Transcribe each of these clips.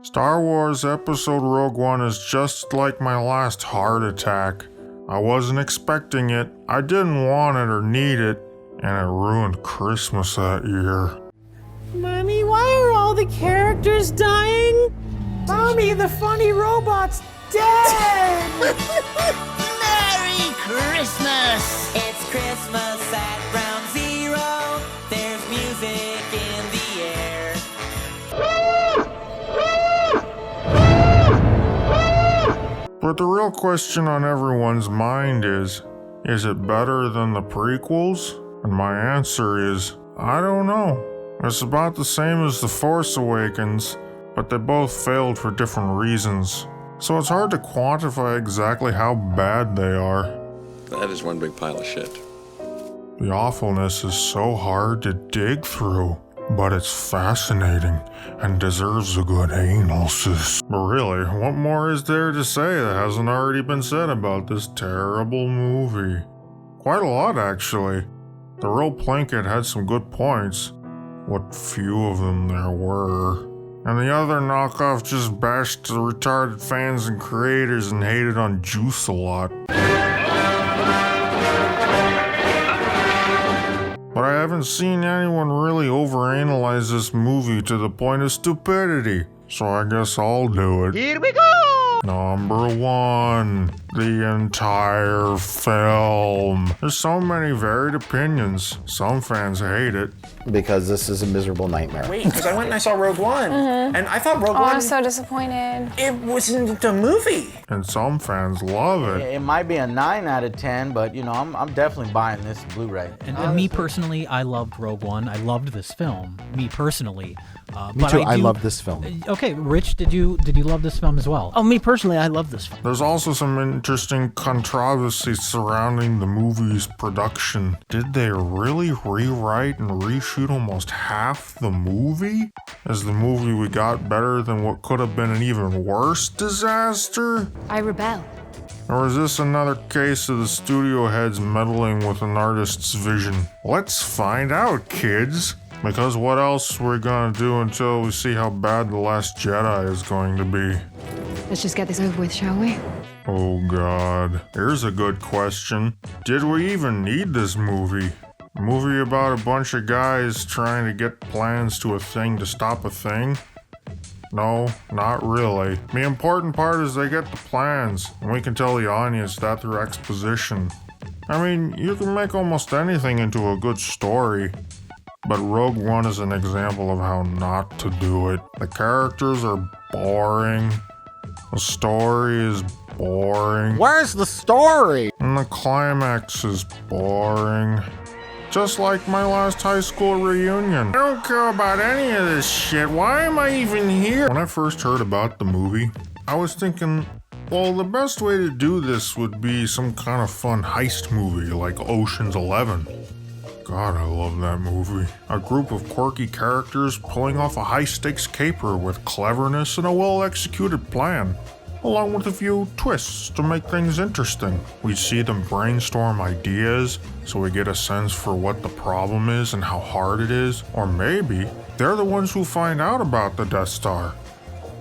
Star Wars Episode Rogue One is just like my last heart attack. I wasn't expecting it, I didn't want it or need it, and it ruined Christmas that year. Mommy, why are all the characters dying? Mommy, the funny robot's dead! Merry Christmas! It's Christmas at Ground Zero. There's music in the air. But the real question on everyone's mind is it better than the prequels? And my answer is, I don't know. It's about the same as The Force Awakens, but they both failed for different reasons. So it's hard to quantify exactly how bad they are. That is one big pile of shit. The awfulness is so hard to dig through, but it's fascinating and deserves a good analysis. But really, what more is there to say that hasn't already been said about this terrible movie? Quite a lot, actually. The real Plinkett had some good points, what few of them there were. And the other knockoff just bashed the retarded fans and creators and hated on Juice a lot. But I haven't seen anyone really overanalyze this movie to the point of stupidity, so I guess I'll do it. Here we go! Number 1, the entire film. There's so many varied opinions. Some fans hate it. Because this is a miserable nightmare. Wait, because I went and I saw Rogue One, and I thought Rogue One... I'm so disappointed. It wasn't a movie. And some fans love it. It might be a 9 out of 10, but you know, I'm definitely buying this Blu-ray. And me personally, I loved Rogue One. I loved this film. Me personally. Me too. I love this film. Okay, Rich, did you love this film as well? Oh, me personally, I love this film. There's also some interesting controversy surrounding the movie's production. Did they really rewrite and reshoot almost half the movie? Is the movie we got better than what could have been an even worse disaster? I rebel. Or is this another case of the studio heads meddling with an artist's vision? Let's find out, kids! Because what else we're gonna do until we see how bad The Last Jedi is going to be? Let's just get this over with, shall we? Oh god. Here's a good question. Did we even need this movie? A movie about a bunch of guys trying to get plans to a thing to stop a thing? No, not really. The important part is they get the plans, and we can tell the audience that through exposition. I mean, you can make almost anything into a good story. But Rogue One is an example of how not to do it. The characters are boring. The story is boring. Where's the story? And the climax is boring. Just like my last high school reunion. I don't care about any of this shit. Why am I even here? When I first heard about the movie, I was thinking, well, the best way to do this would be some kind of fun heist movie like Ocean's 11. God, I love that movie. A group of quirky characters pulling off a high-stakes caper with cleverness and a well-executed plan, along with a few twists to make things interesting. We see them brainstorm ideas, so we get a sense for what the problem is and how hard it is. Or maybe they're the ones who find out about the Death Star.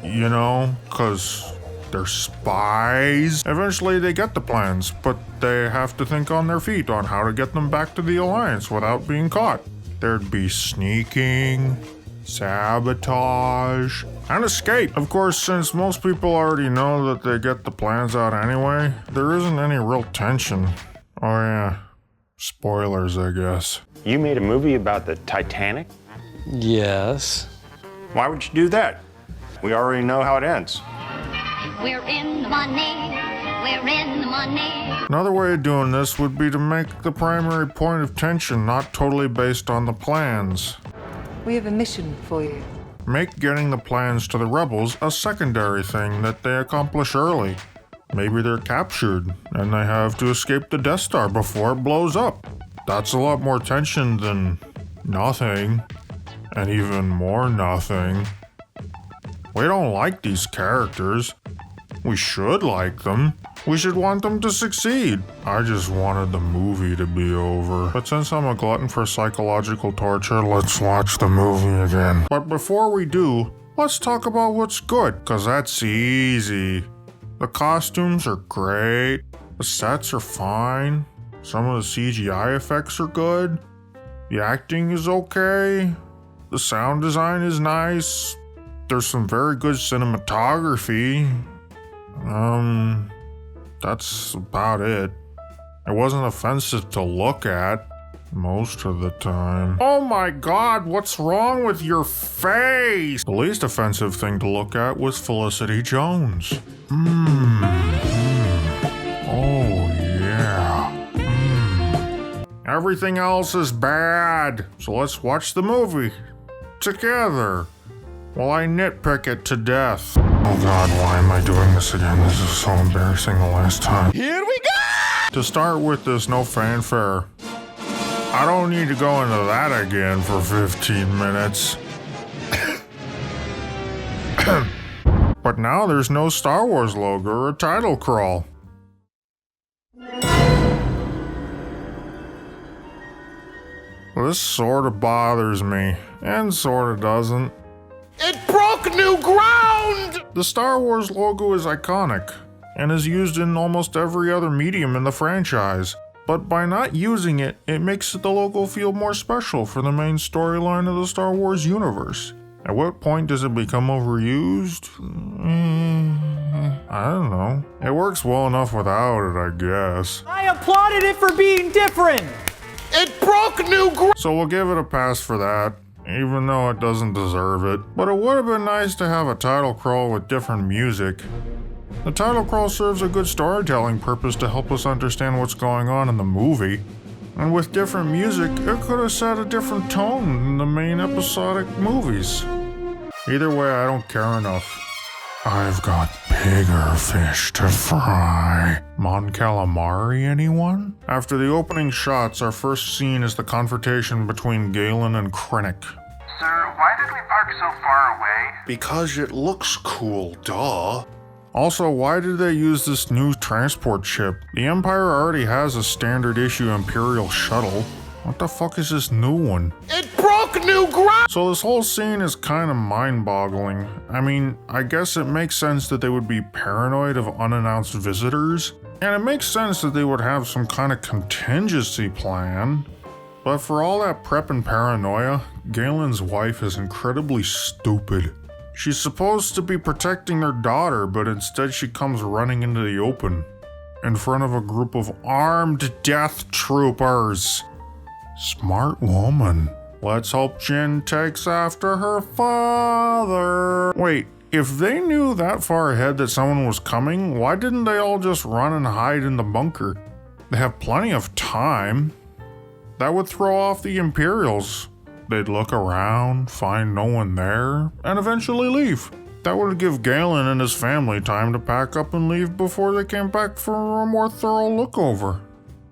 You know, 'cause they're spies. Eventually they get the plans, but they have to think on their feet on how to get them back to the Alliance without being caught. There'd be sneaking, sabotage, and escape. Of course, since most people already know that they get the plans out anyway, there isn't any real tension. Oh yeah, spoilers, I guess. You made a movie about the Titanic? Yes. Why would you do that? We already know how it ends. We're in the money. We're in the money. Another way of doing this would be to make the primary point of tension not totally based on the plans. We have a mission for you. Make getting the plans to the rebels a secondary thing that they accomplish early. Maybe they're captured and they have to escape the Death Star before it blows up. That's a lot more tension than nothing, and even more nothing. We don't like these characters. We should like them. We should want them to succeed. I just wanted the movie to be over. But since I'm a glutton for psychological torture, let's watch the movie again. But before we do, let's talk about what's good, cause that's easy. The costumes are great, the sets are fine, some of the CGI effects are good, the acting is okay, the sound design is nice, there's some very good cinematography. That's about it. It wasn't offensive to look at most of the time. Oh my god, what's wrong with your face? The least offensive thing to look at was Felicity Jones. Oh yeah. Everything else is bad, so let's watch the movie together while I nitpick it to death. Oh god, why am I doing this again? This is so embarrassing the last time. Here we go! To start with, there's no fanfare. I don't need to go into that again for 15 minutes. But now there's no Star Wars logo or title crawl. This sort of bothers me, and sort of doesn't. It broke new ground! The Star Wars logo is iconic, and is used in almost every other medium in the franchise. But by not using it, it makes the logo feel more special for the main storyline of the Star Wars universe. At what point does it become overused? I don't know. It works well enough without it, I guess. I applauded it for being different! It broke new ground! So we'll give it a pass for that, even though it doesn't deserve it. But it would have been nice to have a title crawl with different music. The title crawl serves a good storytelling purpose to help us understand what's going on in the movie. And with different music, it could have set a different tone than the main episodic movies. Either way, I don't care enough. I've got bigger fish to fry. Mon calamari, anyone? After the opening shots, our first scene is the confrontation between Galen and Krennic. Sir, why did we park so far away? Because it looks cool, duh. Also, why did they use this new transport ship? The Empire already has a standard issue Imperial shuttle. What the fuck is this new one? It broke new ground! So this whole scene is kind of mind-boggling. I mean, I guess it makes sense that they would be paranoid of unannounced visitors, and it makes sense that they would have some kind of contingency plan. But for all that prep and paranoia, Galen's wife is incredibly stupid. She's supposed to be protecting their daughter, but instead she comes running into the open, in front of a group of armed death troopers. Smart woman. Let's hope Jyn takes after her father. Wait, if they knew that far ahead that someone was coming, why didn't they all just run and hide in the bunker? They have plenty of time. That would throw off the Imperials. They'd look around, find no one there, and eventually leave. That would give Galen and his family time to pack up and leave before they came back for a more thorough look over.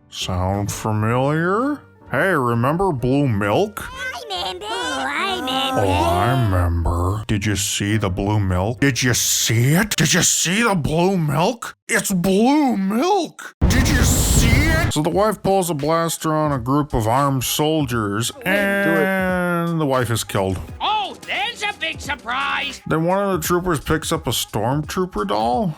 Sound familiar? Hey, remember blue milk? I remember. Oh, I remember. Did you see the blue milk? Did you see it? Did you see the blue milk? It's blue milk! Did you see it? So the wife pulls a blaster on a group of armed soldiers, and the wife is killed. Oh, there's a big surprise! Then one of the troopers picks up a stormtrooper doll.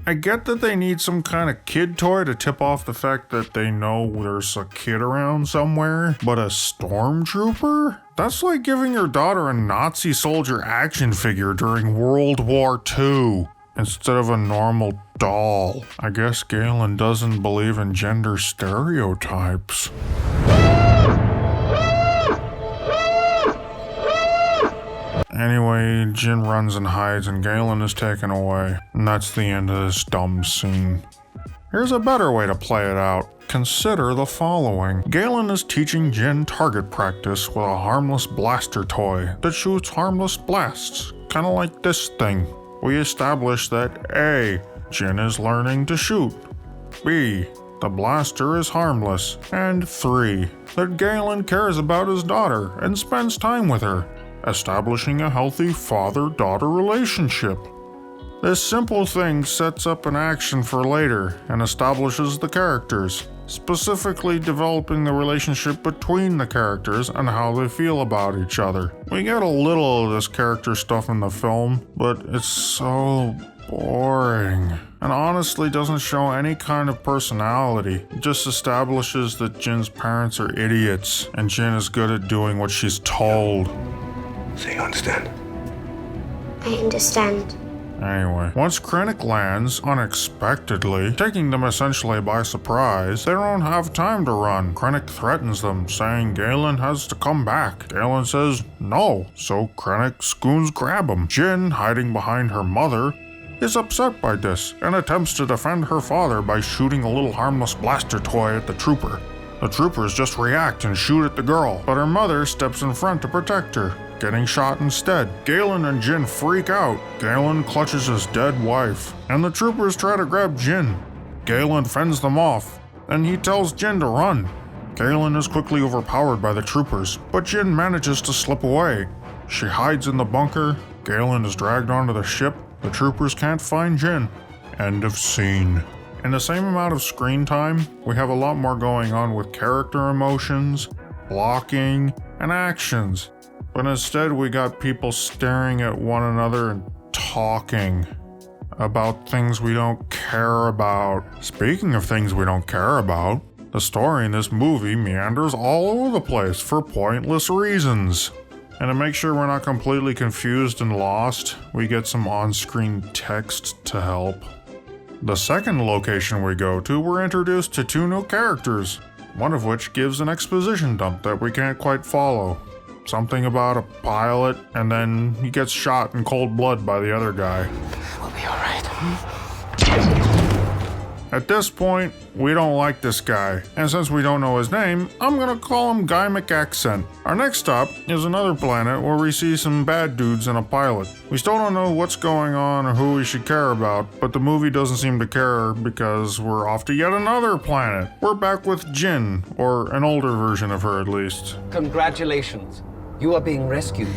I get that they need some kind of kid toy to tip off the fact that they know there's a kid around somewhere, but a stormtrooper? That's like giving your daughter a Nazi soldier action figure during World War II instead of a normal doll. I guess Galen doesn't believe in gender stereotypes. Anyway, Jyn runs and hides and Galen is taken away. And that's the end of this dumb scene. Here's a better way to play it out. Consider the following. Galen is teaching Jyn target practice with a harmless blaster toy that shoots harmless blasts, kinda like this thing. We establish that A. Jyn is learning to shoot. B. The blaster is harmless. And 3. That Galen cares about his daughter and spends time with her, establishing a healthy father-daughter relationship. This simple thing sets up an action for later and establishes the characters, specifically developing the relationship between the characters and how they feel about each other. We get a little of this character stuff in the film, but it's so boring. And honestly doesn't show any kind of personality. It just establishes that Jin's parents are idiots, and Jin is good at doing what she's told. So you understand? I understand. Anyway, once Krennic lands unexpectedly, taking them essentially by surprise, they don't have time to run. Krennic threatens them, saying Galen has to come back. Galen says no, so Krennic scoons grab him. Jin, hiding behind her mother, is upset by this and attempts to defend her father by shooting a little harmless blaster toy at the trooper. The troopers just react and shoot at the girl, but her mother steps in front to protect her, getting shot instead. Galen and Jin freak out. Galen clutches his dead wife, and the troopers try to grab Jin. Galen fends them off, and he tells Jin to run. Galen is quickly overpowered by the troopers, but Jin manages to slip away. She hides in the bunker. Galen is dragged onto the ship. The troopers can't find Jin. End of scene. In the same amount of screen time, we have a lot more going on with character emotions, blocking, and actions. But instead we got people staring at one another and talking about things we don't care about. Speaking of things we don't care about, the story in this movie meanders all over the place for pointless reasons. And to make sure we're not completely confused and lost, we get some on-screen text to help. The second location we go to, we're introduced to two new characters, one of which gives an exposition dump that we can't quite follow. Something about a pilot, and then he gets shot in cold blood by the other guy. We'll be alright. At this point, we don't like this guy, and since we don't know his name, I'm gonna call him Guy McAccent. Our next stop is another planet where we see some bad dudes and a pilot. We still don't know what's going on or who we should care about, but the movie doesn't seem to care because we're off to yet another planet. We're back with Jin, or an older version of her at least. Congratulations, you are being rescued.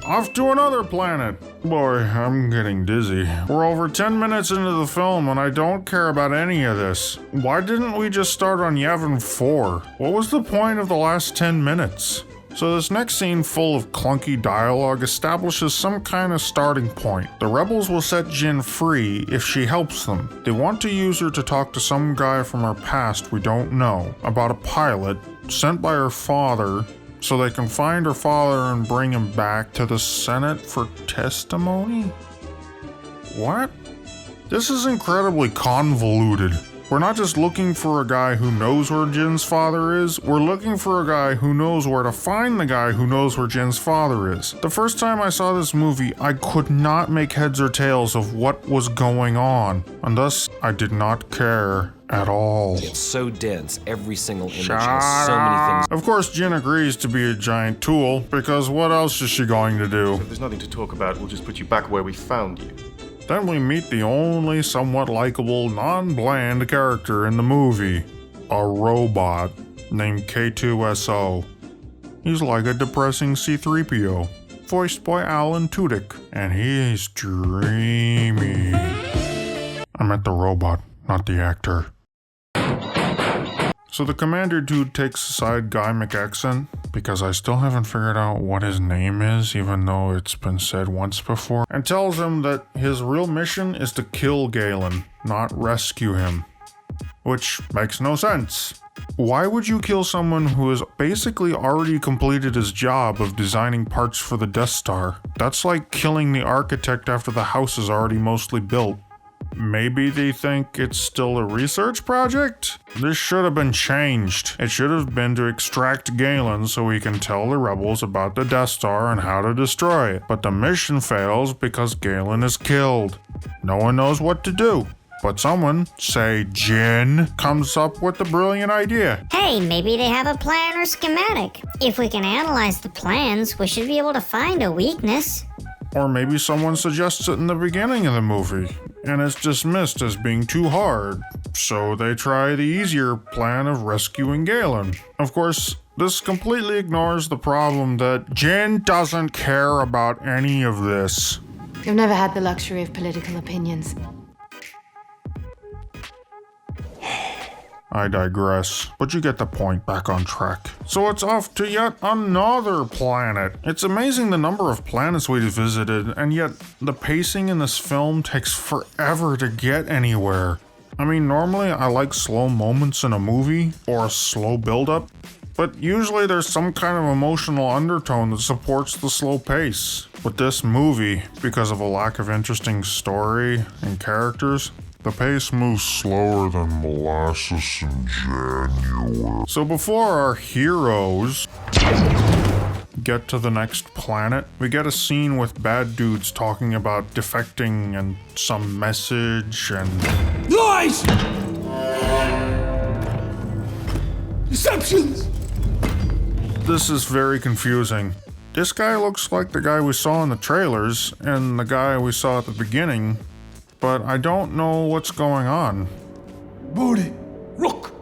Off to another planet. Boy, I'm getting dizzy. We're over 10 minutes into the film and I don't care about any of this. Why didn't we just start on Yavin 4? What was the point of the last 10 minutes? So this next scene full of clunky dialogue establishes some kind of starting point. The rebels will set Jin free if she helps them. They want to use her to talk to some guy from her past we don't know, about a pilot sent by her father so they can find her father and bring him back to the Senate for testimony? What? This is incredibly convoluted. We're not just looking for a guy who knows where Jin's father is, we're looking for a guy who knows where to find the guy who knows where Jin's father is. The first time I saw this movie, I could not make heads or tails of what was going on, and thus I did not care at all. It's so dense, every single image has so many things. Of course, Jin agrees to be a giant tool, because what else is she going to do? So if there's nothing to talk about, we'll just put you back where we found you. Then we meet the only somewhat likable, non-bland character in the movie, a robot named K2SO. He's like a depressing C-3PO, voiced by Alan Tudyk, and he's dreamy. I meant the robot, not the actor. So the commander dude takes aside Guy McAccent, because I still haven't figured out what his name is, even though it's been said once before, and tells him that his real mission is to kill Galen, not rescue him. Which makes no sense. Why would you kill someone who has basically already completed his job of designing parts for the Death Star? That's like killing the architect after the house is already mostly built. Maybe they think it's still a research project? This should have been changed. It should have been to extract Galen so he can tell the rebels about the Death Star and how to destroy it. But the mission fails because Galen is killed. No one knows what to do. But someone, say Jin, comes up with the brilliant idea. Hey, maybe they have a plan or schematic. If we can analyze the plans, we should be able to find a weakness. Or maybe someone suggests it in the beginning of the movie, and it's dismissed as being too hard, so they try the easier plan of rescuing Galen. Of course, this completely ignores the problem that Jin doesn't care about any of this. You've never had the luxury of political opinions. I digress, but you get the point. Back on track. So it's off to yet another planet. It's amazing the number of planets we visited, and yet the pacing in this film takes forever to get anywhere. I mean, normally I like slow moments in a movie, or a slow build-up, but usually there's some kind of emotional undertone that supports the slow pace. With this movie, because of a lack of interesting story and characters, the pace moves slower than molasses in January. So before our heroes get to the next planet, we get a scene with bad dudes talking about defecting and some message and... Lies! Deceptions! This is very confusing. This guy looks like the guy we saw in the trailers and the guy we saw at the beginning, but I don't know what's going on. Booty. Rook.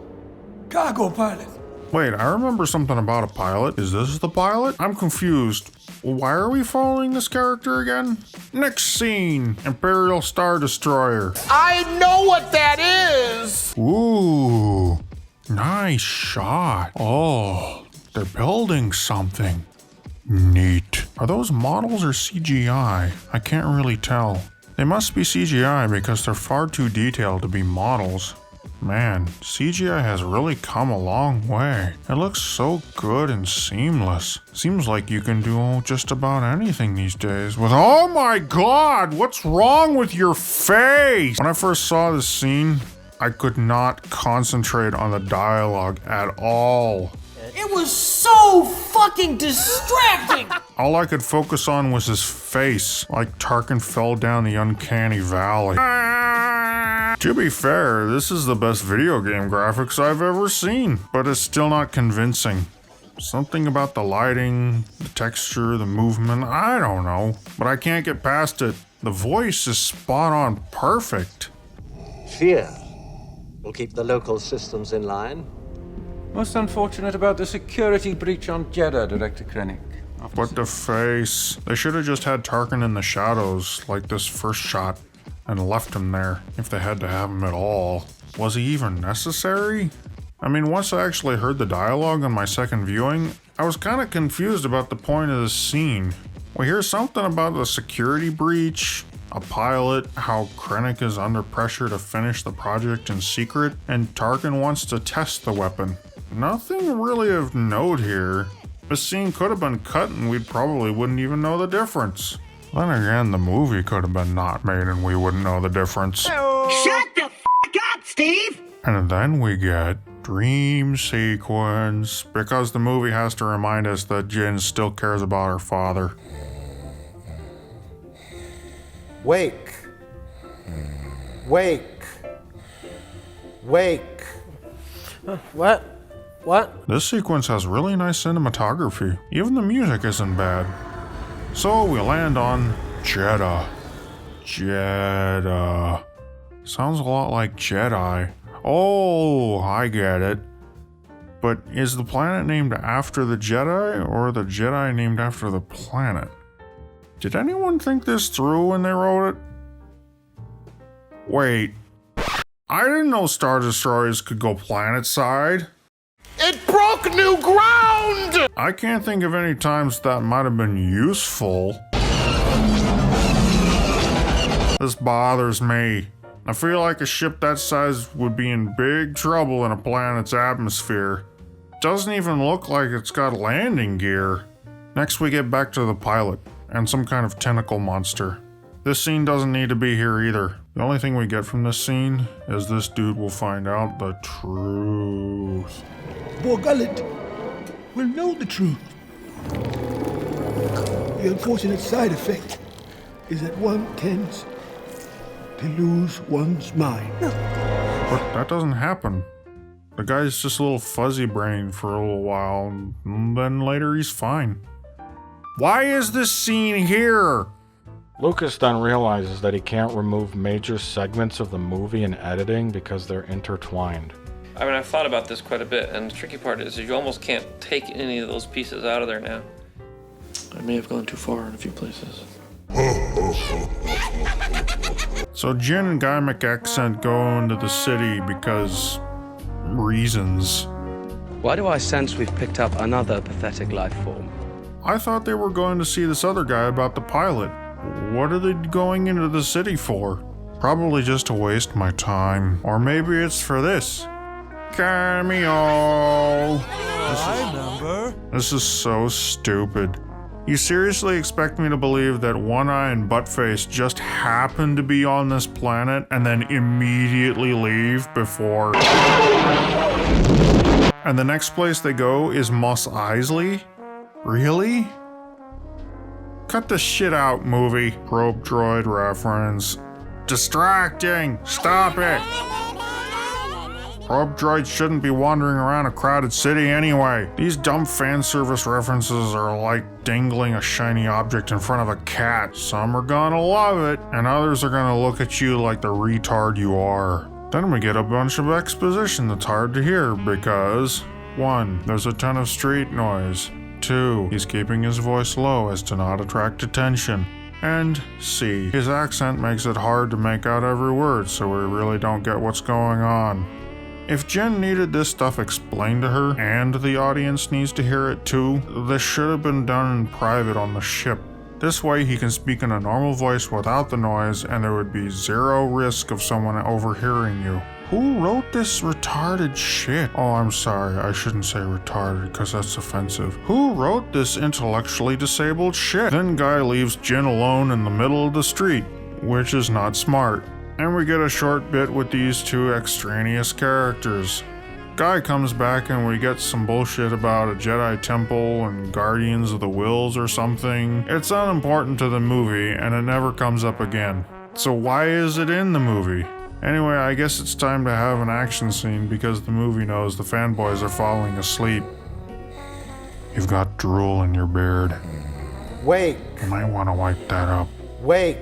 Cargo pilot. Wait, I remember something about a pilot. Is this the pilot? I'm confused. Why are we following this character again? Next scene, Imperial Star Destroyer. I know what that is! Ooh, nice shot. Oh, they're building something. Neat. Are those models or CGI? I can't really tell. They must be CGI because they're far too detailed to be models. Man, CGI has really come a long way. It looks so good and seamless. Seems like you can do just about anything these days with— oh my god, what's wrong with your face? When I first saw this scene, I could not concentrate on the dialogue at all. It was so fucking distracting! All I could focus on was his face, like Tarkin fell down the uncanny valley. To be fair, this is the best video game graphics I've ever seen, but it's still not convincing. Something about the lighting, the texture, the movement, I don't know, but I can't get past it. The voice is spot on perfect. Fear will keep the local systems in line. Most unfortunate about the security breach on Jeddah, Director Krennic. But the face. They should have just had Tarkin in the shadows, like this first shot, and left him there, if they had to have him at all. Was he even necessary? I mean, once I actually heard the dialogue on my second viewing, I was kind of confused about the point of this scene. We hear something about the security breach, a pilot, how Krennic is under pressure to finish the project in secret, and Tarkin wants to test the weapon. Nothing really of note here. This scene could have been cut and we probably wouldn't even know the difference. Then again, the movie could have been not made and we wouldn't know the difference. Shut the f*** up, Steve! And then we get dream sequence, because the movie has to remind us that Jyn still cares about her father. Wake. Wake. Wake. What? What? This sequence has really nice cinematography. Even the music isn't bad. So we land on Jeddah. Jeddah. Sounds a lot like Jedi. Oh, I get it. But is the planet named after the Jedi, or the Jedi named after the planet? Did anyone think this through when they wrote it? Wait. I didn't know Star Destroyers could go planet-side. It broke new ground! I can't think of any times that might have been useful. This bothers me. I feel like a ship that size would be in big trouble in a planet's atmosphere. Doesn't even look like it's got landing gear. Next we get back to the pilot and some kind of tentacle monster. This scene doesn't need to be here either. The only thing we get from this scene is this dude will find out the truth. Borgullet will know the truth. The unfortunate side effect is that one tends to lose one's mind. But that doesn't happen. The guy's just a little fuzzy brain for a little while, and then later he's fine. Why is this scene here? Lucas then realizes that he can't remove major segments of the movie in editing because they're intertwined. I mean, I've thought about this quite a bit, and the tricky part is you almost can't take any of those pieces out of there now. I may have gone too far in a few places. So Jyn and Guy McAccent go into the city because reasons. Why do I sense we've picked up another pathetic life form? I thought they were going to see this other guy about the pilot. What are they going into the city for? Probably just to waste my time. Or maybe it's for this. Cameo! This is so stupid. You seriously expect me to believe that One Eye and Buttface just happened to be on this planet and then immediately leave before... And the next place they go is Mos Eisley? Really? Cut the shit out, movie. Probe droid reference. Distracting! Stop it! Probe droids shouldn't be wandering around a crowded city anyway. These dumb fan service references are like dangling a shiny object in front of a cat. Some are gonna love it, and others are gonna look at you like the retard you are. Then we get a bunch of exposition that's hard to hear because 1. There's a ton of street noise. 2. He's keeping his voice low as to not attract attention. And C. His accent makes it hard to make out every word, so we really don't get what's going on. If Jen needed this stuff explained to her, and the audience needs to hear it too, this should have been done in private on the ship. This way he can speak in a normal voice without the noise, and there would be zero risk of someone overhearing you. Who wrote this retarded shit? Oh, I'm sorry, I shouldn't say retarded, because that's offensive. Who wrote this intellectually disabled shit? Then guy leaves Jen alone in the middle of the street, which is not smart. And we get a short bit with these two extraneous characters. Guy comes back and we get some bullshit about a Jedi temple and Guardians of the Wills or something. It's unimportant to the movie and it never comes up again. So why is it in the movie? Anyway, I guess it's time to have an action scene because the movie knows the fanboys are falling asleep. You've got drool in your beard. Wake. You might want to wipe that up. Wake.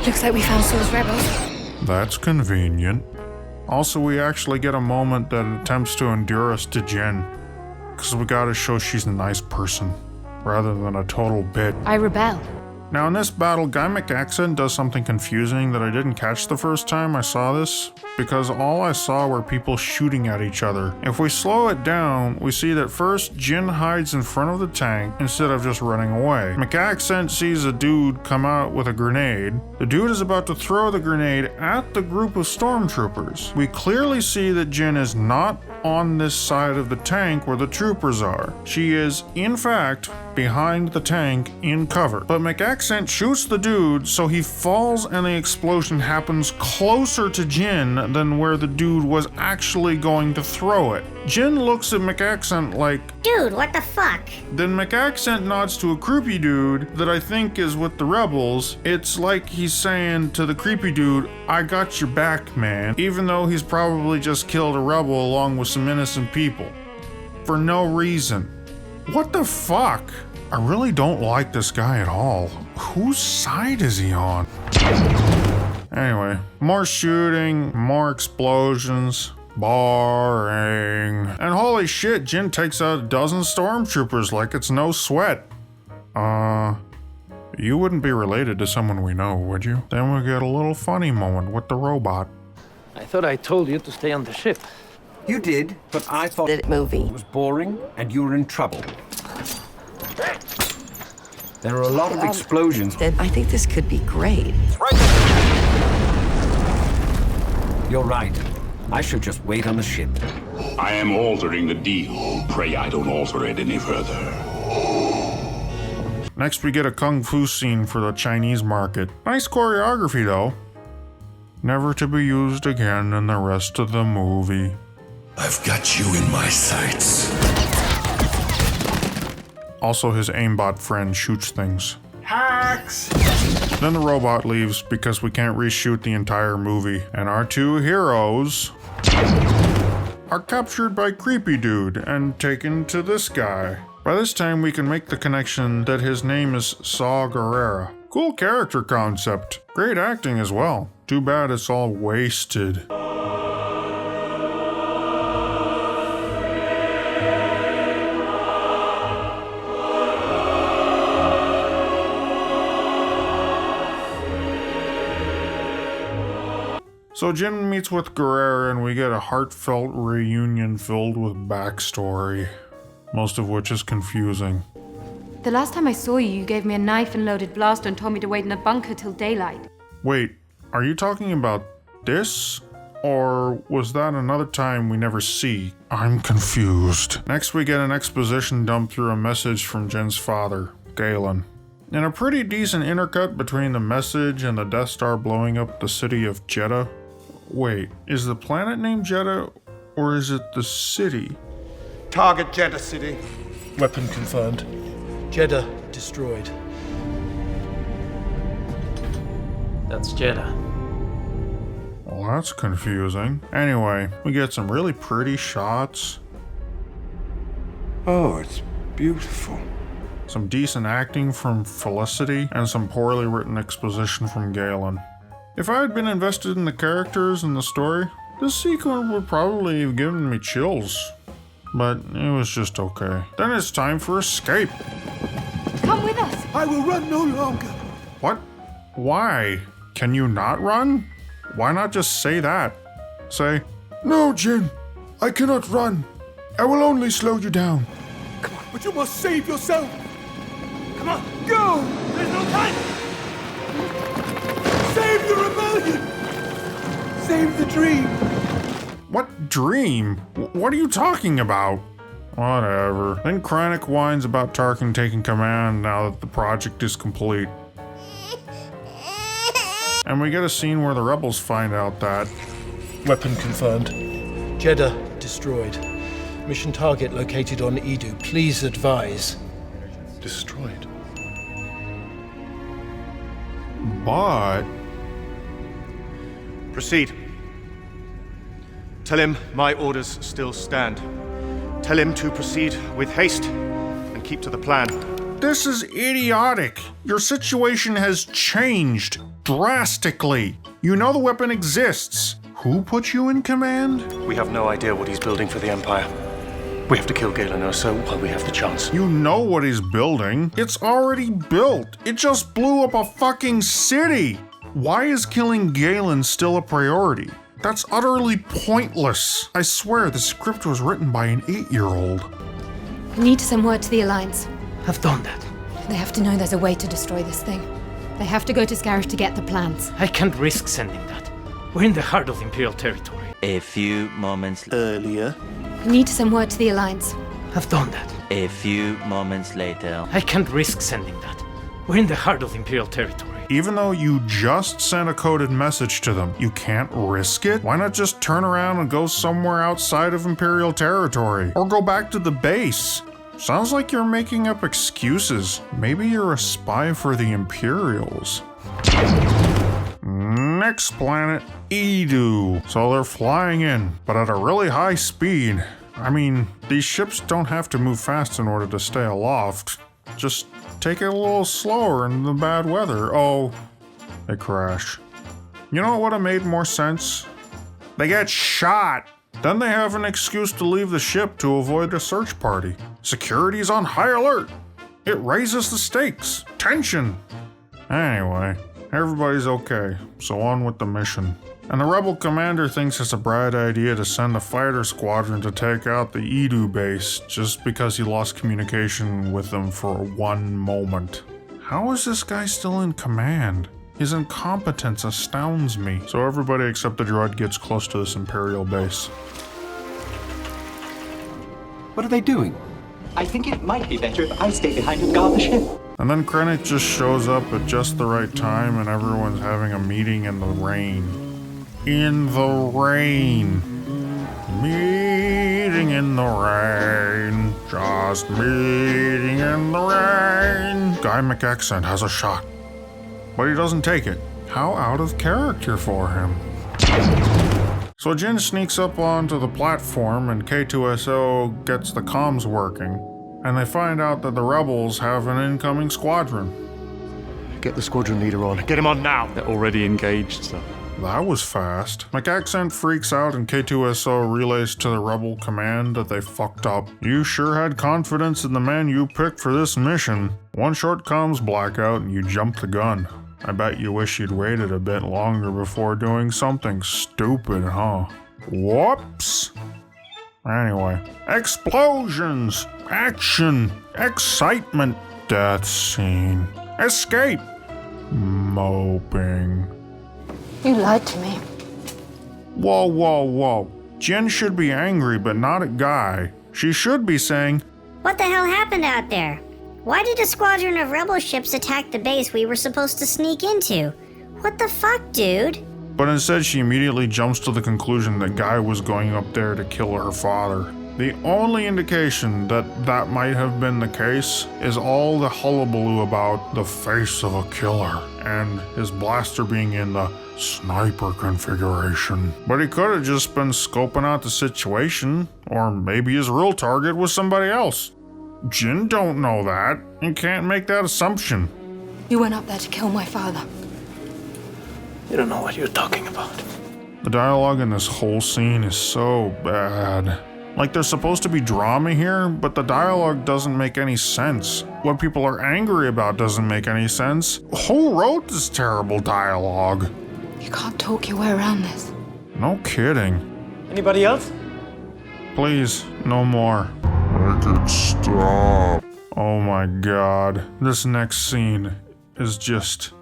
Looks like we found Soul's rebels. That's convenient. Also, we actually get a moment that attempts to endear us to Jen. Because we gotta show she's a nice person, rather than a total bit. I rebel. Now in this battle, Guy McAccent does something confusing that I didn't catch the first time I saw this, because all I saw were people shooting at each other. If we slow it down, we see that first, Jin hides in front of the tank instead of just running away. McAccent sees a dude come out with a grenade. The dude is about to throw the grenade at the group of stormtroopers. We clearly see that Jin is not on this side of the tank where the troopers are. She is, in fact, behind the tank in cover. But McAccent shoots the dude so he falls and the explosion happens closer to Jin than where the dude was actually going to throw it. Jin looks at McAccent like, "Dude, what the fuck?" Then McAccent nods to a creepy dude that I think is with the rebels. It's like he's saying to the creepy dude, "I got your back, man," even though he's probably just killed a rebel along with some innocent people. For no reason. What the fuck? I really don't like this guy at all. Whose side is he on? Anyway, more shooting, more explosions. Boring. And holy shit, Jin takes out a dozen stormtroopers like it's no sweat. You wouldn't be related to someone we know, would you? Then we get a little funny moment with the robot. I thought I told you to stay on the ship. You did, but I thought The movie. it was boring and you were in trouble. There are a lot of explosions. I think this could be great. You're right. I should just wait on the ship. I am altering the deal. Pray I don't alter it any further. Next we get a kung fu scene for the Chinese market. Nice choreography though. Never to be used again in the rest of the movie. I've got you in my sights. Also his aimbot friend shoots things. Hacks! Then the robot leaves because we can't reshoot the entire movie. And our two heroes are captured by Creepy Dude and taken to this guy. By this time we can make the connection that his name is Saw Gerrera. Cool character concept. Great acting as well. Too bad it's all wasted. So Jin meets with Guerrera and we get a heartfelt reunion filled with backstory, most of which is confusing. The last time I saw you, you gave me a knife and loaded blaster and told me to wait in a bunker till daylight. Wait, are you talking about this? Or was that another time we never see? I'm confused. Next we get an exposition dump through a message from Jin's father, Galen. And a pretty decent intercut between the message and the Death Star blowing up the city of Jeddah. Wait, is the planet named Jeddah or is it the city? Target Jeddah City. Weapon confirmed. Jeddah destroyed. That's Jeddah. Well, that's confusing. Anyway, we get some really pretty shots. Oh, it's beautiful. Some decent acting from Felicity, and some poorly written exposition from Galen. If I had been invested in the characters and the story, this sequence would probably have given me chills. But it was just okay. Then it's time for escape. Come with us! I will run no longer. What? Why? Can you not run? Why not just say that? Say, No, Jin. I cannot run. I will only slow you down. Come on, but you must save yourself. Come on, go! There's no time! Save the rebellion! Save the dream! what dream? What are you talking about? Whatever. Then Krennic whines about Tarkin taking command now that the project is complete. And we get a scene where the rebels find out that... Weapon confirmed. Jeddah destroyed. Mission target located on Edu. Please advise. Destroyed. But... Proceed. Tell him my orders still stand. Tell him to proceed with haste and keep to the plan. This is idiotic. Your situation has changed drastically. You know the weapon exists. Who put you in command? We have no idea what he's building for the Empire. We have to kill Galen Erso while we have the chance. You know what he's building. It's already built. It just blew up a fucking city. Why is killing Galen still a priority? That's utterly pointless. I swear the script was written by an 8-year-old. We need to send word to the Alliance. I've done that. They have to know there's a way to destroy this thing. They have to go to Scarif to get the plans. I can't risk sending that. We're in the heart of Imperial territory. A few moments earlier. We need to send word to the Alliance. I've done that. A few moments later. I can't risk sending that. We're in the heart of Imperial territory. Even though you just sent a coded message to them, you can't risk it? Why not just turn around and go somewhere outside of Imperial territory? Or go back to the base? Sounds like you're making up excuses. Maybe you're a spy for the Imperials. Next planet, Edu. So they're flying in, but at a really high speed. I mean, these ships don't have to move fast in order to stay aloft. Just take it a little slower in the bad weather. Oh, they crash. You know what would have made more sense? They get shot. Then they have an excuse to leave the ship to avoid a search party. Security's on high alert. It raises the stakes. Tension. Anyway, everybody's okay, so on with the mission. And the rebel commander thinks it's a bright idea to send a fighter squadron to take out the Edu base just because he lost communication with them for one moment. How is this guy still in command? His incompetence astounds me. So everybody except the droid gets close to this Imperial base. What are they doing? I think it might be better if I stay behind and guard the ship. And then Krennic just shows up at just the right time and everyone's having a meeting in the rain. In the rain. Meeting in the rain. Just meeting in the rain. Guy McAccent has a shot, but he doesn't take it. How out of character for him. So Jin sneaks up onto the platform and K2SO gets the comms working. And they find out that the rebels have an incoming squadron. Get the squadron leader on. Get him on now. They're already engaged, sir. That was fast. McAccent freaks out and K2SO relays to the rebel command that they fucked up. You sure had confidence in the man you picked for this mission. One short comms blackout and you jumped the gun. I bet you wish you'd waited a bit longer before doing something stupid, huh? Whoops! Anyway, explosions, action, excitement, death scene, escape, moping. You lied to me. Whoa, whoa, whoa. Jen should be angry, but not at Guy. She should be saying, What the hell happened out there? Why did a squadron of rebel ships attack the base we were supposed to sneak into? What the fuck, dude? but instead she immediately jumps to the conclusion that Guy was going up there to kill her father. The only indication that that might have been the case is all the hullabaloo about the face of a killer and his blaster being in the sniper configuration. But he could have just been scoping out the situation, or maybe his real target was somebody else. Jin don't know that and can't make that assumption. You went up there to kill my father. You don't know what you're talking about. The dialogue in this whole scene is so bad. Like, there's supposed to be drama here, but the dialogue doesn't make any sense. What people are angry about doesn't make any sense. Who wrote this terrible dialogue? You can't talk your way around this. No kidding. Anybody else? Please, no more. Make it stop. Oh my god. This next scene is just...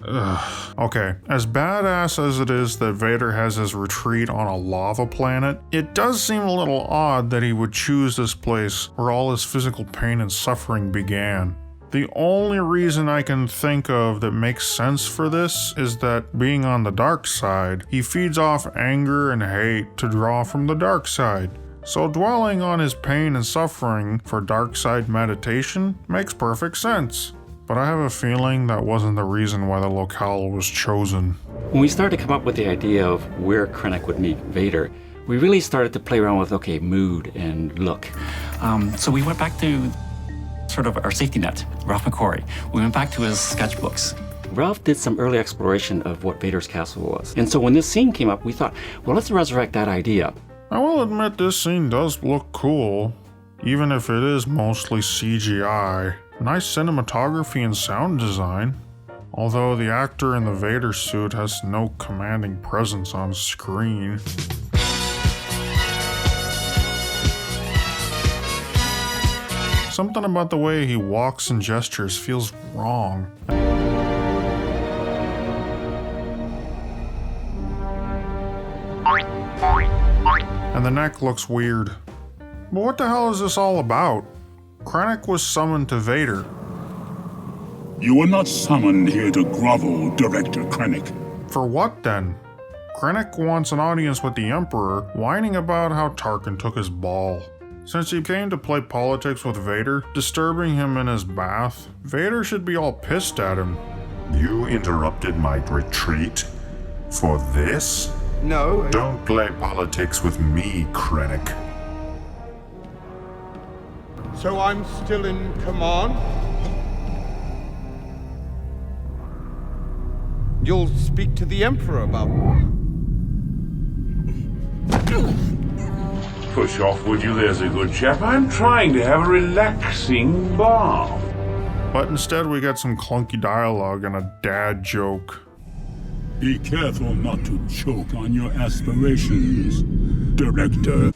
ugh. Okay, as badass as it is that Vader has his retreat on a lava planet, it does seem a little odd that he would choose this place where all his physical pain and suffering began. The only reason I can think of that makes sense for this is that, being on the dark side, he feeds off anger and hate to draw from the dark side. So dwelling on his pain and suffering for dark side meditation makes perfect sense. But I have a feeling that wasn't the reason why the locale was chosen. When we started to come up with the idea of where Krennic would meet Vader, we really started to play around with, okay, mood and look. So we went back to sort of our safety net, Ralph McQuarrie. We went back to his sketchbooks. Ralph did some early exploration of what Vader's castle was. And so when this scene came up, we thought, well, let's resurrect that idea. I will admit this scene does look cool, even if it is mostly CGI. Nice cinematography and sound design, although the actor in the Vader suit has no commanding presence on screen. Something about the way he walks and gestures feels wrong. And the neck looks weird. But what the hell is this all about? Krennic was summoned to Vader. You were not summoned here to grovel, Director Krennic. For what then? Krennic wants an audience with the Emperor, whining about how Tarkin took his ball. Since he came to play politics with Vader, disturbing him in his bath, Vader should be all pissed at him. You interrupted my retreat? For this? No. Don't play politics with me, Krennic. So I'm still in command? You'll speak to the Emperor about... Push off, would you? There's a good chap. I'm trying to have a relaxing bath. But instead we get some clunky dialogue and a dad joke. Be careful not to choke on your aspirations, Director.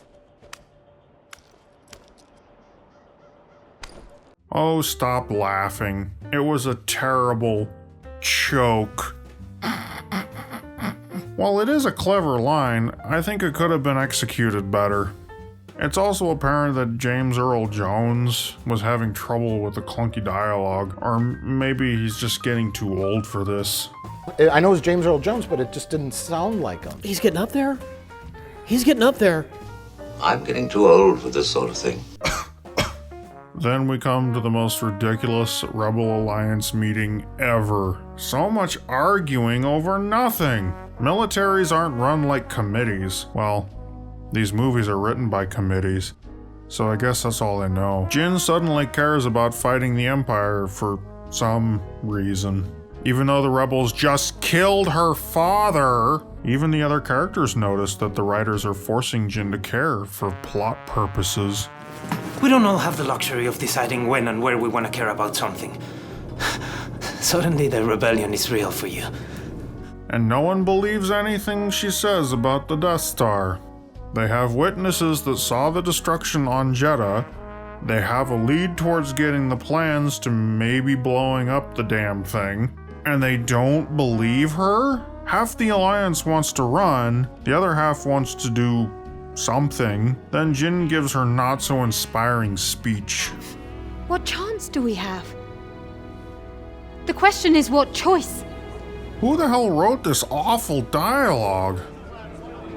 Oh, stop laughing. It was a terrible choke. While it is a clever line, I think it could have been executed better. It's also apparent that James Earl Jones was having trouble with the clunky dialogue, or maybe he's just getting too old for this. I know it's James Earl Jones, but it just didn't sound like him. He's getting up there. He's getting up there. I'm getting too old for this sort of thing. Then we come to the most ridiculous Rebel Alliance meeting ever. So much arguing over nothing. Militaries aren't run like committees. Well, these movies are written by committees, so I guess that's all I know. Jin suddenly cares about fighting the Empire for some reason. Even though the rebels just killed her father, even the other characters notice that the writers are forcing Jin to care for plot purposes. We don't all have the luxury of deciding when and where we want to care about something. Suddenly the rebellion is real for you. And no one believes anything she says about the Death Star. They have witnesses that saw the destruction on Jeddah. They have a lead towards getting the plans to maybe blowing up the damn thing. And they don't believe her? Half the Alliance wants to run, the other half wants to do something. Then Jin gives her not so inspiring speech. What chance do we have? The question is, what choice? Who the hell wrote this awful dialogue?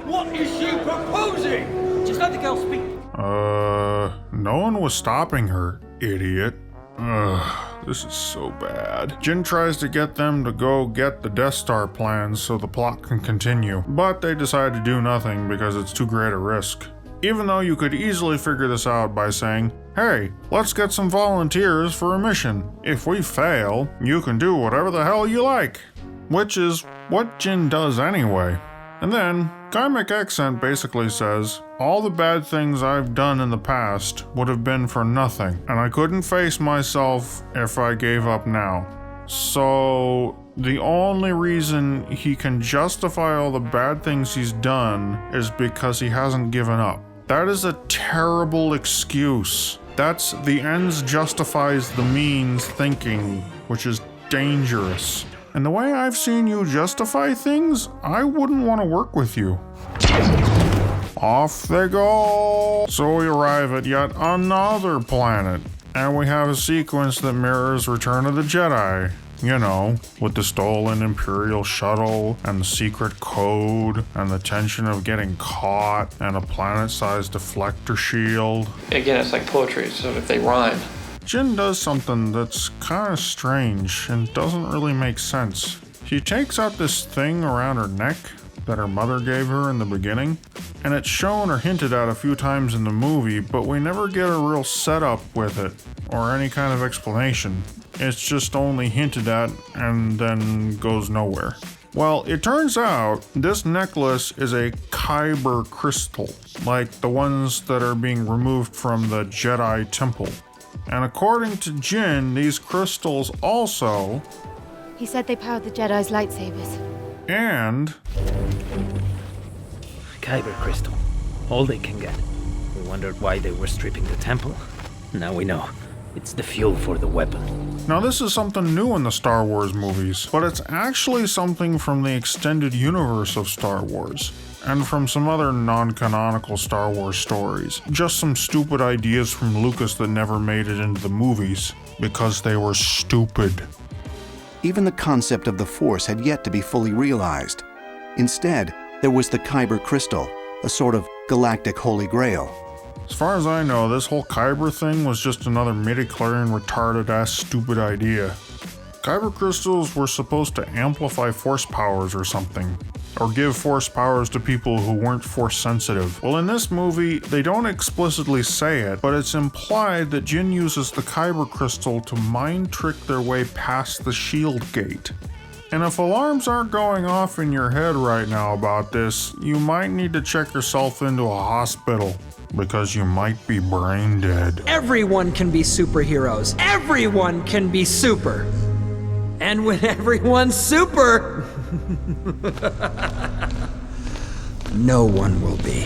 What is she proposing? Just let the girl speak. No one was stopping her, idiot. Ugh, this is so bad. Jin tries to get them to go get the Death Star plans so the plot can continue, but they decide to do nothing because it's too great a risk. Even though you could easily figure this out by saying, hey, let's get some volunteers for a mission. If we fail, you can do whatever the hell you like. Which is what Jin does anyway. And then, Kaimic Accent basically says, all the bad things I've done in the past would have been for nothing, and I couldn't face myself if I gave up now. So, the only reason he can justify all the bad things he's done is because he hasn't given up. That is a terrible excuse. That's the ends justifies the means thinking, which is dangerous. And the way I've seen you justify things, I wouldn't want to work with you. Off they go! So we arrive at yet another planet, and we have a sequence that mirrors Return of the Jedi. You know, with the stolen Imperial shuttle, and the secret code, and the tension of getting caught, and a planet-sized deflector shield. Again, it's like poetry, so if they rhyme. Jin does something that's kind of strange and doesn't really make sense. She takes out this thing around her neck that her mother gave her in the beginning, and it's shown or hinted at a few times in the movie, but we never get a real setup with it, or any kind of explanation. It's just only hinted at and then goes nowhere. Well, it turns out this necklace is a KYBER crystal, like the ones that are being removed from the Jedi Temple. And according to Jin, these crystals also... He said they powered the Jedi's lightsabers. And... Kyber crystal. All they can get. We wondered why they were stripping the temple. Now we know. It's the fuel for the weapon. Now this is something new in the Star Wars movies, but it's actually something from the extended universe of Star Wars. And from some other non-canonical Star Wars stories. Just some stupid ideas from Lucas that never made it into the movies, because they were stupid. Even the concept of the Force had yet to be fully realized. Instead, there was the KYBER crystal, a sort of galactic holy grail. As far as I know, this whole KYBER thing was just another midi-chlorian retarded-ass stupid idea. KYBER crystals were supposed to amplify force powers or something, or give force powers to people who weren't force sensitive. Well, in this movie, they don't explicitly say it, but it's implied that Jin uses the KYBER crystal to mind trick their way past the shield gate. And if alarms aren't going off in your head right now about this, you might need to check yourself into a hospital, because you might be brain dead. Everyone can be superheroes. Everyone can be super. And when everyone's super, no one will be.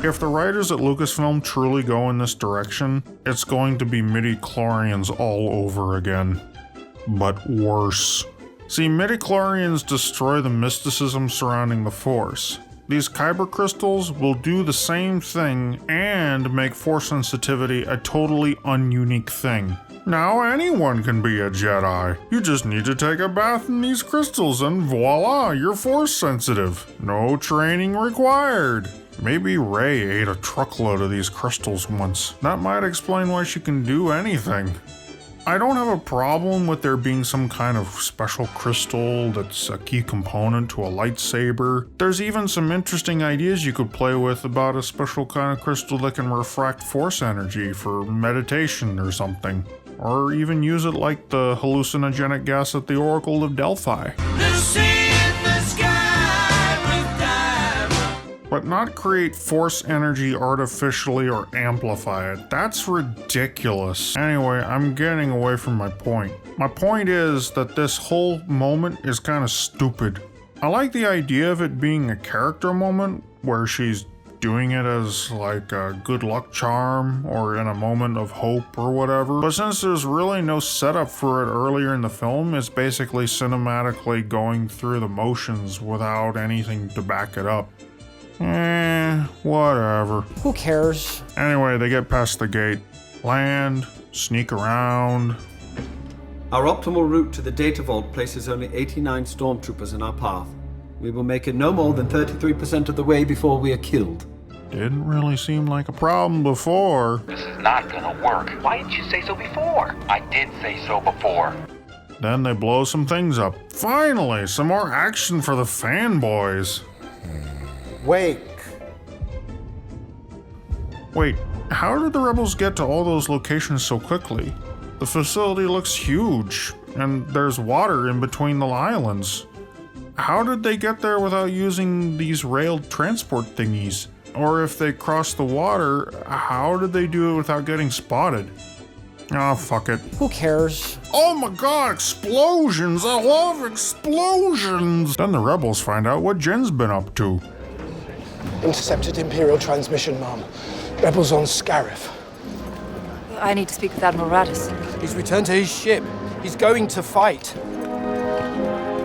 If the writers at Lucasfilm truly go in this direction, it's going to be midi-chlorians all over again. But worse. See, midi-chlorians destroy the mysticism surrounding the Force. These KYBER crystals will do the same thing and make Force sensitivity a totally ununique thing. Now anyone can be a Jedi. You just need to take a bath in these crystals and voila, you're Force sensitive. No training required. Maybe Rey ate a truckload of these crystals once. That might explain why she can do anything. I don't have a problem with there being some kind of special crystal that's a key component to a lightsaber. There's even some interesting ideas you could play with about a special kind of crystal that can refract Force energy for meditation or something. Or even use it like the hallucinogenic gas at the Oracle of Delphi. But not create force energy artificially or amplify it. That's ridiculous. Anyway, I'm getting away from my point. My point is that this whole moment is kind of stupid. I like the idea of it being a character moment where she's doing it as like a good luck charm or in a moment of hope or whatever. But since there's really no setup for it earlier in the film, it's basically cinematically going through the motions without anything to back it up. Whatever. Who cares? Anyway, they get past the gate. Land, sneak around. Our optimal route to the data vault places only 89 stormtroopers in our path. We will make it no more than 33% of the way before we are killed. Didn't really seem like a problem before. This is not gonna work. Why didn't you say so before? I did say so before. Then they blow some things up. Finally, some more action for the fanboys. Wait, how did the rebels get to all those locations so quickly? The facility looks huge, and there's water in between the islands. How did they get there without using these railed transport thingies? Or if they crossed the water, how did they do it without getting spotted? Oh, fuck it. Who cares? Oh my god, explosions! I love explosions! Then the rebels find out what Jin's been up to. Intercepted Imperial transmission, Mom. Rebels on Scarif. I need to speak with Admiral Radis. He's returned to his ship. He's going to fight.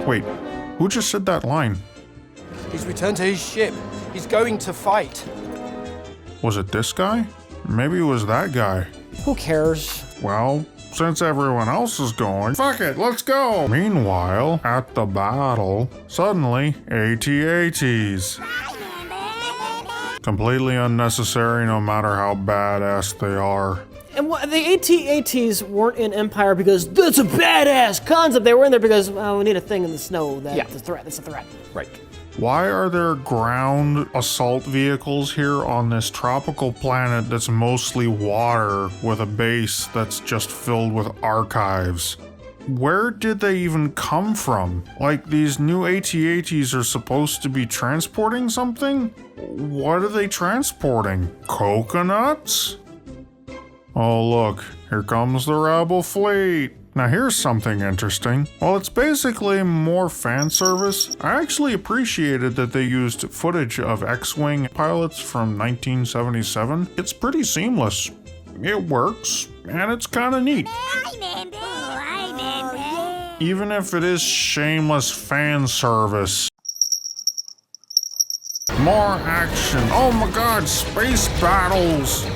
Wait, who just said that line? He's returned to his ship. He's going to fight. Was it this guy? Maybe it was that guy. Who cares? Well, since everyone else is going, fuck it, let's go! Meanwhile, at the battle, suddenly, AT-ATs. Completely unnecessary no matter how badass they are. And the AT-ATs weren't in Empire because that's a badass concept. They were in there because, we need a thing in the snow that's a threat. That's a threat. Right. Why are there ground assault vehicles here on this tropical planet that's mostly water with a base that's just filled with archives? Where did they even come from? Like, these new AT-ATs are supposed to be transporting something? What are they transporting? Coconuts? Oh look, here comes the rebel fleet. Now here's something interesting. While it's basically more fan service, I actually appreciated that they used footage of X-Wing pilots from 1977. It's pretty seamless. It works, and it's kinda neat. Even if it is shameless fan service. More action. Oh my god, space battles!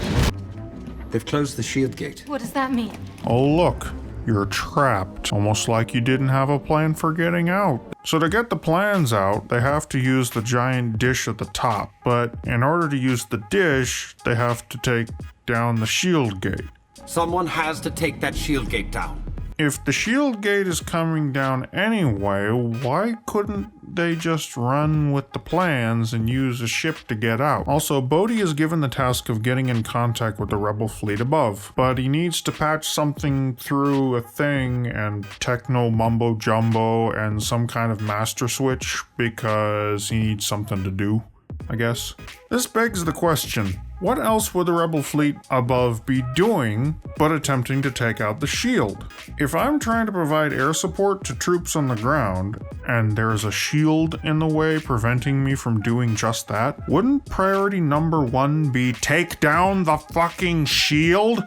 They've closed the shield gate. What does that mean? Oh look, you're trapped. Almost like you didn't have a plan for getting out. So to get the plans out, they have to use the giant dish at the top. But in order to use the dish, they have to take down the shield gate. Someone has to take that shield gate down. If the shield gate is coming down anyway, why couldn't they just run with the plans and use a ship to get out? Also, Bodhi is given the task of getting in contact with the rebel fleet above, but he needs to patch something through a thing and techno mumbo jumbo and some kind of master switch because he needs something to do, I guess. This begs the question, what else would the rebel fleet above be doing but attempting to take out the shield? If I'm trying to provide air support to troops on the ground, and there's a shield in the way preventing me from doing just that, wouldn't priority number one be take down the fucking shield?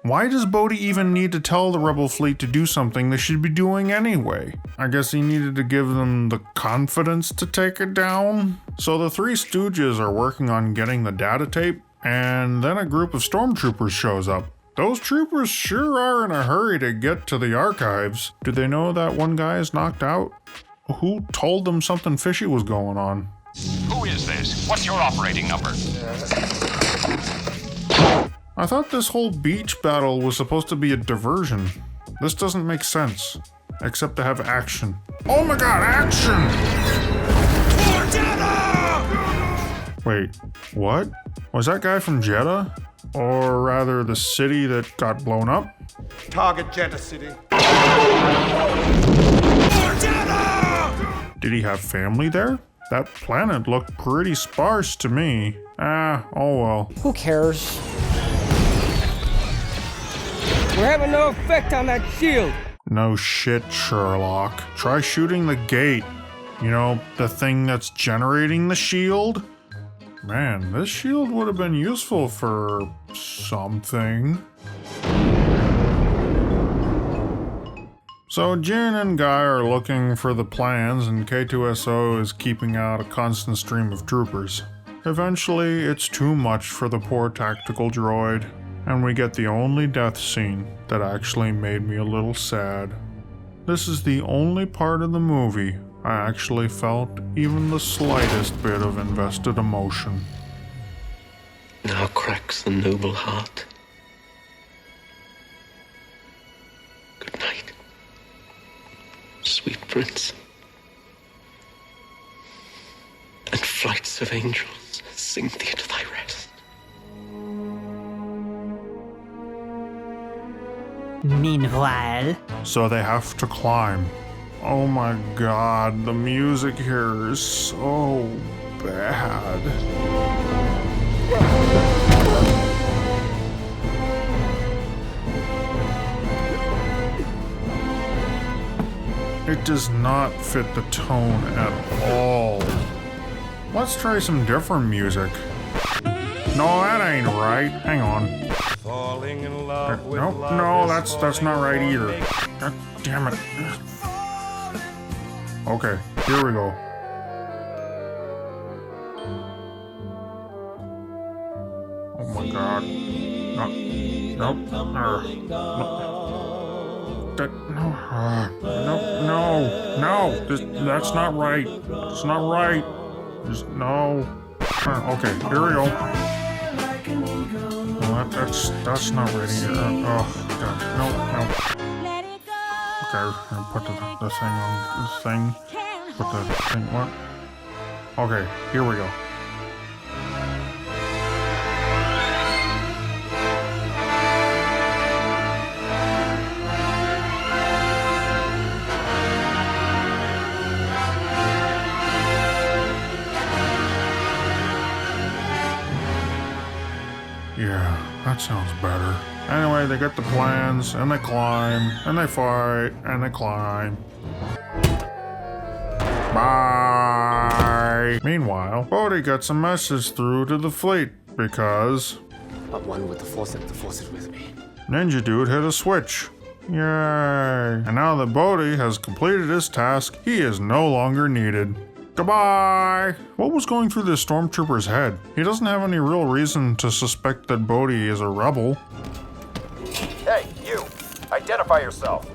Why does Bodhi even need to tell the rebel fleet to do something they should be doing anyway? I guess he needed to give them the confidence to take it down? So the Three Stooges are working on getting the data tape, and then a group of stormtroopers shows up. Those troopers sure are in a hurry to get to the archives. Do they know that one guy is knocked out? Who told them something fishy was going on? Who is this? What's your operating number? I thought this whole beach battle was supposed to be a diversion. This doesn't make sense, except to have action. Oh my god, action! Wait, what? Was that guy from Jeddah? Or rather, the city that got blown up? Target Jeddah City. Did he have family there? That planet looked pretty sparse to me. Oh well. Who cares? We're having no effect on that shield. No shit, Sherlock. Try shooting the gate. You know, the thing that's generating the shield? Man, this shield would have been useful for something. So Jin and Guy are looking for the plans and K2SO is keeping out a constant stream of troopers. Eventually, it's too much for the poor tactical droid, and we get the only death scene that actually made me a little sad. This is the only part of the movie I actually felt even the slightest bit of invested emotion. Now cracks the noble heart. Good night, sweet prince. And flights of angels sing thee to thy rest. Meanwhile... So they have to climb. Oh my god, the music here is so bad. It does not fit the tone at all. Let's try some different music. No, that ain't right. Hang on. Falling in love with Nope, love no, is that's not right either. God damn it. Okay, here we go. Oh my god. No, nope. No. That's not right. It's not right. Just no. Okay, here we go. No, that's not right either. Oh god, no. Okay, I'll put the thing on the thing. Put the thing, what? Okay, here we go. Yeah, that sounds better. Anyway, they get the plans, and they climb, and they fight, and they climb. Bye! Meanwhile, Bodhi gets a message through to the fleet, because... I'm one with the Force and the Force is with me. Ninja Dude hit a switch. Yay! And now that Bodhi has completed his task, he is no longer needed. Goodbye! What was going through this stormtrooper's head? He doesn't have any real reason to suspect that Bodhi is a rebel. Hey, you! Identify yourself!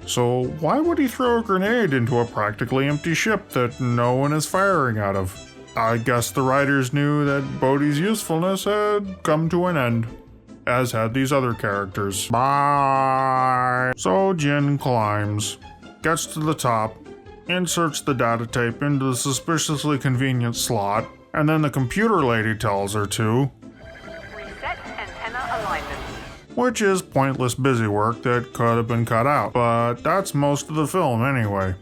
So why would he throw a grenade into a practically empty ship that no one is firing out of? I guess the writers knew that Bodhi's usefulness had come to an end, as had these other characters. Bye! So Jin climbs, gets to the top, inserts the data tape into the suspiciously convenient slot, and then the computer lady tells her to reset antenna alignment. Which is pointless busy work that could have been cut out. But that's most of the film anyway.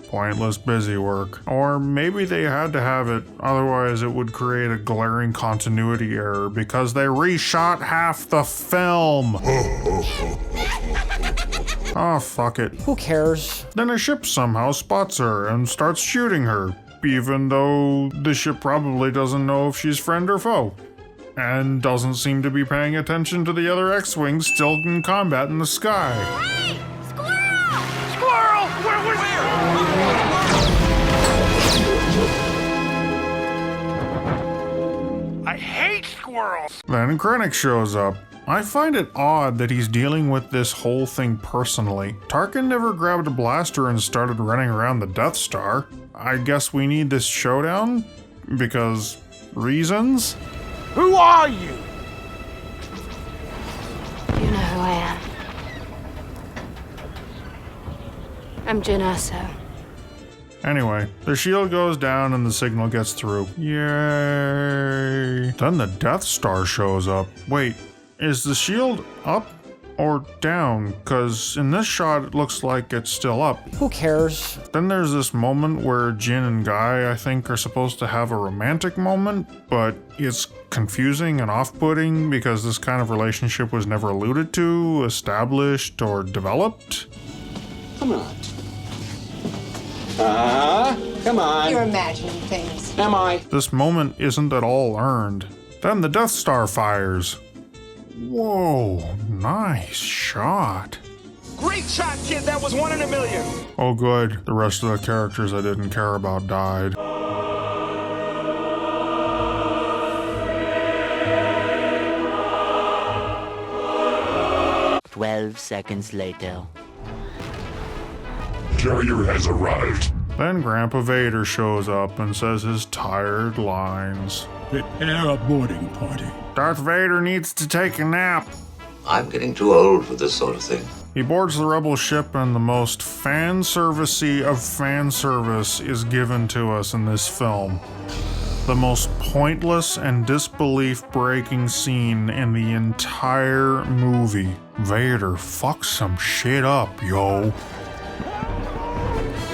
Pointless busy work. Or maybe they had to have it, otherwise it would create a glaring continuity error because they reshot half the film. Oh, fuck it. Who cares? Then a ship somehow spots her and starts shooting her, even though the ship probably doesn't know if she's friend or foe. And doesn't seem to be paying attention to the other X-Wings still in combat in the sky. Hey! Squirrel! Where? I hate squirrels! Then Krennic shows up. I find it odd that he's dealing with this whole thing personally. Tarkin never grabbed a blaster and started running around the Death Star. I guess we need this showdown? Because... reasons? Who are you? You know who I am. I'm Jyn Erso. Anyway, the shield goes down and the signal gets through. Yay! Then the Death Star shows up. Wait, is the shield up? Or down, because in this shot it looks like it's still up. Who cares? Then there's this moment where Jin and Guy, I think, are supposed to have a romantic moment, but it's confusing and off-putting because this kind of relationship was never alluded to, established, or developed. Come on. Come on. You're imagining things. Am I? This moment isn't at all earned. Then the Death Star fires. Whoa, nice shot. Great shot, kid. That was 1 in a million. Oh good, the rest of the characters I didn't care about died. Seconds later. Carrier has arrived. Then Grandpa Vader shows up and says his tired lines. Prepare a boarding party. Darth Vader needs to take a nap. I'm getting too old for this sort of thing. He boards the rebel ship and the most fan servicey of fan service is given to us in this film. The most pointless and disbelief-breaking scene in the entire movie. Vader fucks some shit up, yo.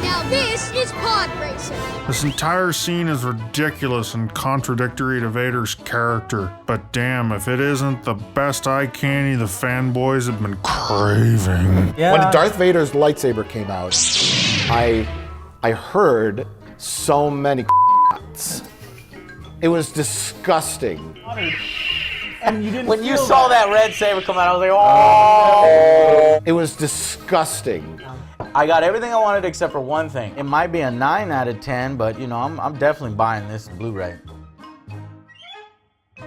Now this is pod racing. This entire scene is ridiculous and contradictory to Vader's character, but damn, if it isn't the best eye candy the fanboys have been craving. Yeah. When Darth Vader's lightsaber came out, I heard so many It was disgusting. And you didn't when you saw that red saber come out, I was like, oh! It was disgusting. I got everything I wanted except for one thing. It might be a 9 out of 10, but you know, I'm definitely buying this Blu-ray.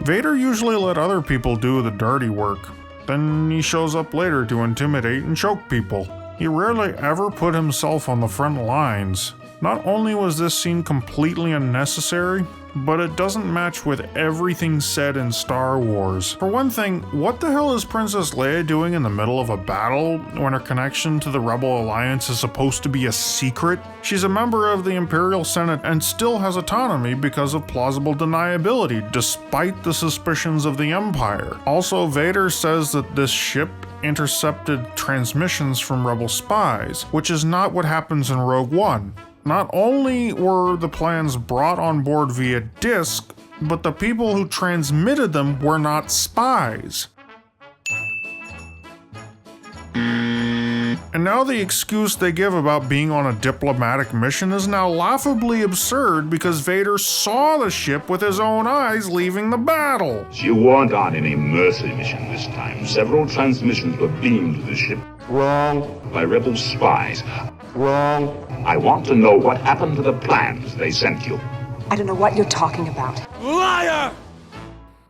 Vader usually let other people do the dirty work. Then he shows up later to intimidate and choke people. He rarely ever put himself on the front lines. Not only was this scene completely unnecessary, but it doesn't match with everything said in Star Wars. For one thing, what the hell is Princess Leia doing in the middle of a battle when her connection to the Rebel Alliance is supposed to be a secret? She's a member of the Imperial Senate and still has autonomy because of plausible deniability, despite the suspicions of the Empire. Also, Vader says that this ship intercepted transmissions from Rebel spies, which is not what happens in Rogue One. Not only were the plans brought on board via disc, but the people who transmitted them were not spies. And now the excuse they give about being on a diplomatic mission is now laughably absurd because Vader saw the ship with his own eyes leaving the battle. You weren't on any mercy mission this time. Several transmissions were beamed to the ship. Wrong. By Rebel spies. Wrong. I want to know what happened to the plans they sent you. I don't know what you're talking about. Liar!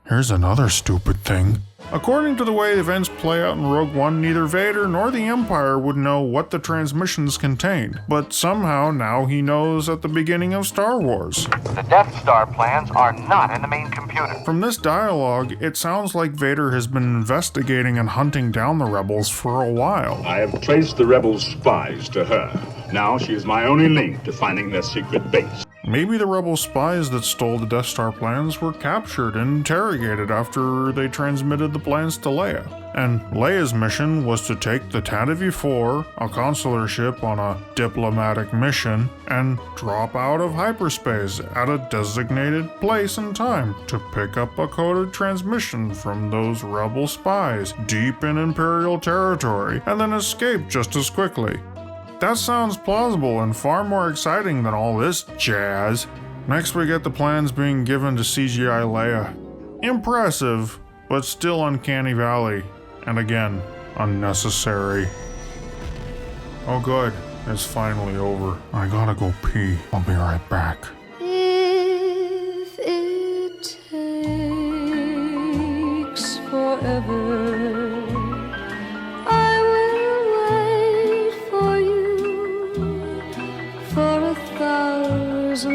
Here's another stupid thing. According to the way events play out in Rogue One, neither Vader nor the Empire would know what the transmissions contained, but somehow now he knows at the beginning of Star Wars. The Death Star plans are not in the main computer. From this dialogue, it sounds like Vader has been investigating and hunting down the rebels for a while. I have traced the Rebel spies to her. Now she is my only link to finding their secret base. Maybe the Rebel spies that stole the Death Star plans were captured and interrogated after they transmitted the plans to Leia. And Leia's mission was to take the Tantive 4, a consular ship on a diplomatic mission, and drop out of hyperspace at a designated place and time to pick up a coded transmission from those Rebel spies deep in Imperial territory, and then escape just as quickly. That sounds plausible and far more exciting than all this jazz. Next we get the plans being given to CGI Leia. Impressive, but still uncanny valley. And again, unnecessary. Oh good, it's finally over. I gotta go pee. I'll be right back. If it takes forever,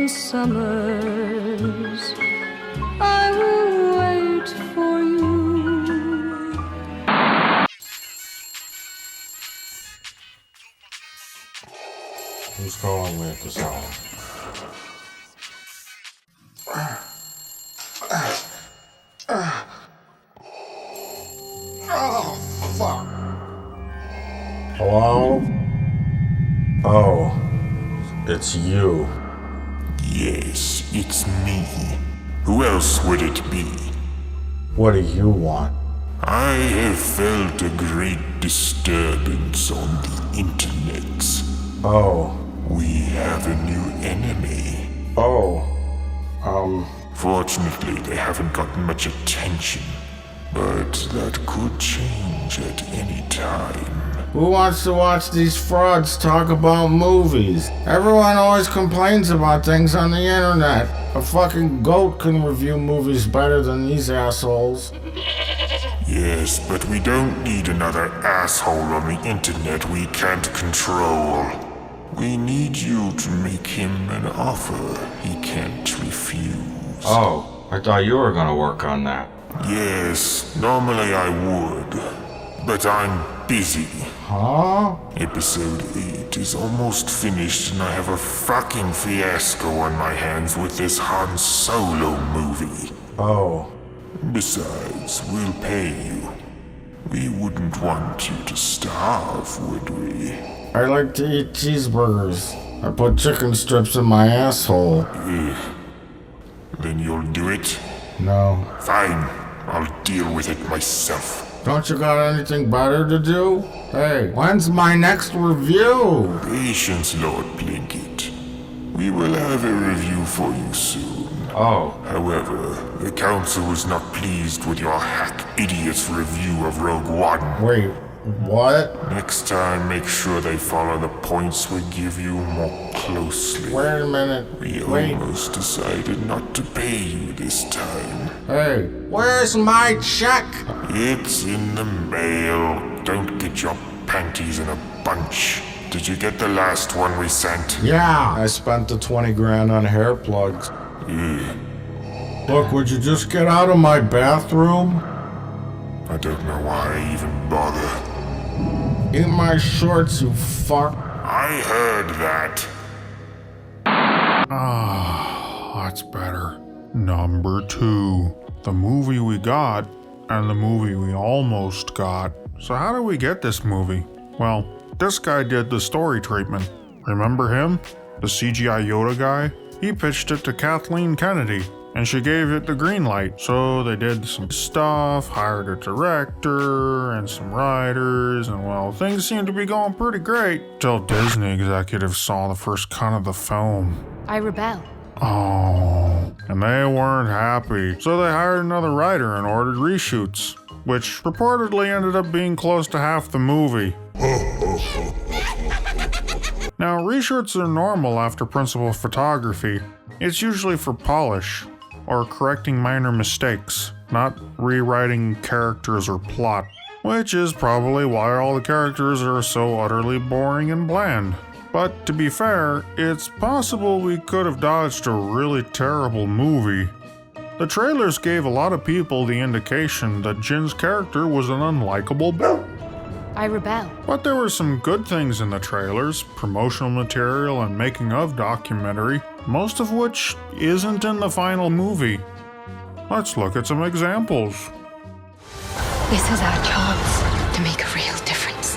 summers, I will wait for you. Who's calling me at this hour? Oh, fuck. It's you. Yes, it's me. Who else would it be? What do you want? I have felt a great disturbance on the internet. Oh. We have a new enemy. Oh. Fortunately, they haven't gotten much attention, but that could change at any time. Who wants to watch these frauds talk about movies? Everyone always complains about things on the internet. A fucking goat can review movies better than these assholes. Yes, but we don't need another asshole on the internet we can't control. We need you to make him an offer he can't refuse. Oh, I thought you were gonna work on that. Yes, normally I would, but I'm busy. Huh? Episode 8 is almost finished and I have a fucking fiasco on my hands with this Han Solo movie. Oh. Besides, we'll pay you. We wouldn't want you to starve, would we? I like to eat cheeseburgers. I put chicken strips in my asshole. Then you'll do it? No. Fine. I'll deal with it myself. Don't you got anything better to do? Hey, when's my next review? Patience, Lord Plinkett. We will have a review for you soon. Oh. However, the council was not pleased with your hack idiot's review of Rogue One. Wait, what? Next time, make sure they follow the points we give you more closely. Wait a minute. We almost decided not to pay you this time. Hey, where's my check? It's in the mail. Don't get your panties in a bunch. Did you get the last one we sent? Yeah. I spent the 20 grand on hair plugs. Look, would you just get out of my bathroom? I don't know why I even bother. Eat my shorts, you fuck. I heard that. That's better. Number 2. The movie we got and the movie we almost got. So how did we get this movie? Well, this guy did the story treatment. Remember him? The CGI Yoda guy? He pitched it to Kathleen Kennedy, and she gave it the green light. So they did some stuff, hired a director and some writers, and well, things seemed to be going pretty great till Disney executives saw the first cut of the film. I rebel. Oh, and they weren't happy. So they hired another writer and ordered reshoots, which reportedly ended up being close to half the movie. Now, reshoots are normal after principal photography. It's usually for polish, or correcting minor mistakes, not rewriting characters or plot, which is probably why all the characters are so utterly boring and bland. But to be fair, it's possible we could have dodged a really terrible movie. The trailers gave a lot of people the indication that Jin's character was an unlikable bitch. I rebel. But there were some good things in the trailers, promotional material and making of documentary, most of which isn't in the final movie. Let's look at some examples. This is our chance to make a real difference.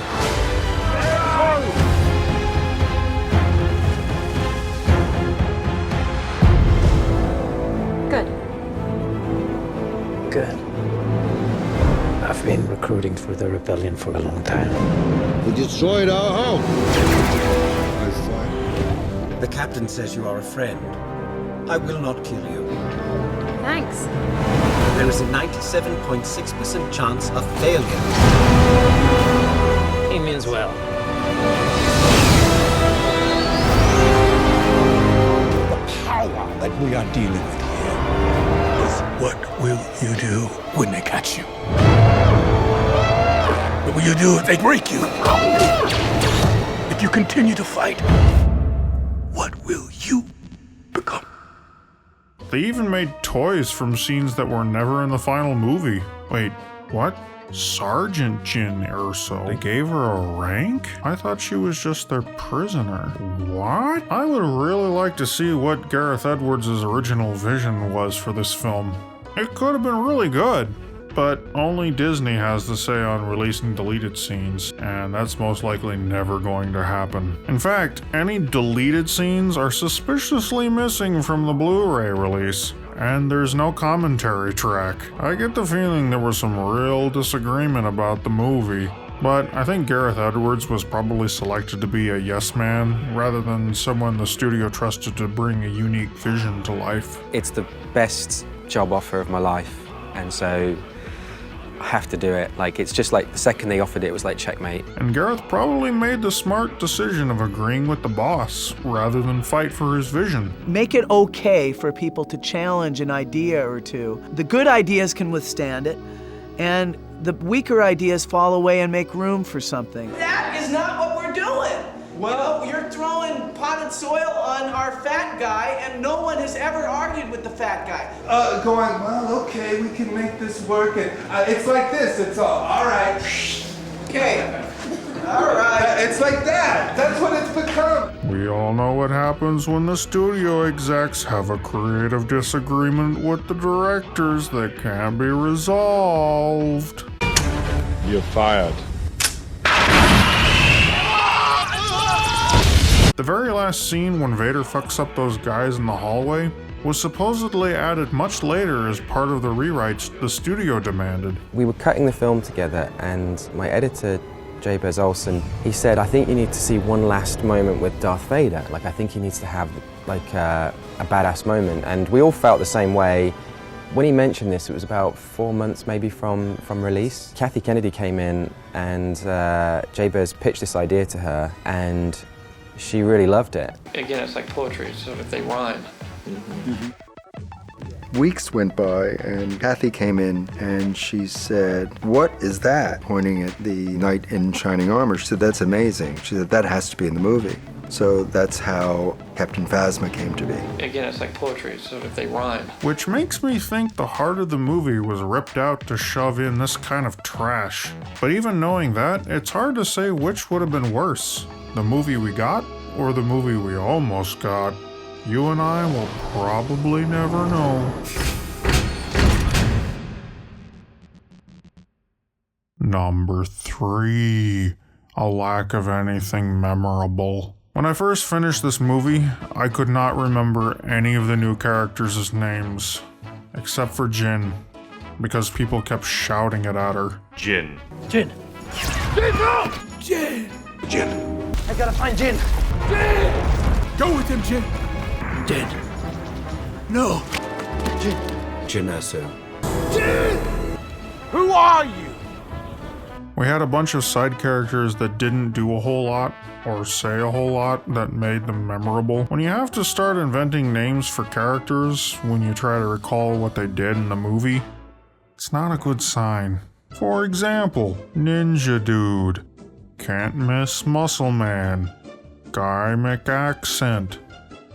Good. Good. I've been recruiting for the rebellion for a long time. We destroyed our home. The captain says you are a friend. I will not kill you. Thanks. There is a 97.6% chance of failure. He means well. The power that we are dealing with here is what will you do when they catch you? What will you do if they break you? If you continue to fight, what will you become? They even made toys from scenes that were never in the final movie. Wait, what? Sergeant Jyn Erso. They gave her a rank? I thought she was just their prisoner. What? I would really like to see what Gareth Edwards' original vision was for this film. It could have been really good. but only Disney has the say on releasing deleted scenes, and that's most likely never going to happen. In fact, any deleted scenes are suspiciously missing from the Blu-ray release, and there's no commentary track. I get the feeling there was some real disagreement about the movie, but I think Gareth Edwards was probably selected to be a yes man rather than someone the studio trusted to bring a unique vision to life. It's the best job offer of my life, and so I have to do it. Like, it's just like the second they offered it, it was like checkmate. And Gareth probably made the smart decision of agreeing with the boss rather than fight for his vision. Make it okay for people to challenge an idea or two. The good ideas can withstand it, and the weaker ideas fall away and make room for something. That is not what we're doing. Well, you're throwing potted soil on our fat guy, and no one has ever argued with the fat guy. Going, well, okay, we can make this work, and it's like this, it's all right. Okay, all right. It's like that, that's what it's become. We all know what happens when the studio execs have a creative disagreement with the directors that can't be resolved. You're fired. The very last scene when Vader fucks up those guys in the hallway was supposedly added much later as part of the rewrites the studio demanded. We were cutting the film together, and my editor, Jabez Olson, he said, I think you need to see one last moment with Darth Vader. Like, I think he needs to have like a badass moment. And we all felt the same way. When he mentioned this, it was about 4 months maybe from release. Kathy Kennedy came in, and Jabez pitched this idea to her, and she really loved it. Again, it's like poetry, so if they rhyme. Weeks went by, and Kathy came in and she said, "What is that?" Pointing at the knight in shining armor. She said, "That's amazing." She said, "That has to be in the movie." So that's how Captain Phasma came to be. Again, it's like poetry, so if they rhyme. Which makes me think the heart of the movie was ripped out to shove in this kind of trash. But even knowing that, it's hard to say which would have been worse. The movie we got, or the movie we almost got. You and I will probably never know. Number 3. A lack of anything memorable. When I first finished this movie, I could not remember any of the new characters' names, except for Jin, because people kept shouting it at her. Jin. Jin. Jin, no! Jin. Jin. I gotta find Jin. Jin! Go with him, Jin. Jin. No. Jin. Jinasu. Jin! Who are you? We had a bunch of side characters that didn't do a whole lot, or say a whole lot, that made them memorable. When you have to start inventing names for characters when you try to recall what they did in the movie, it's not a good sign. For example, Ninja Dude, Can't Miss Muscle Man, Guy McAccent,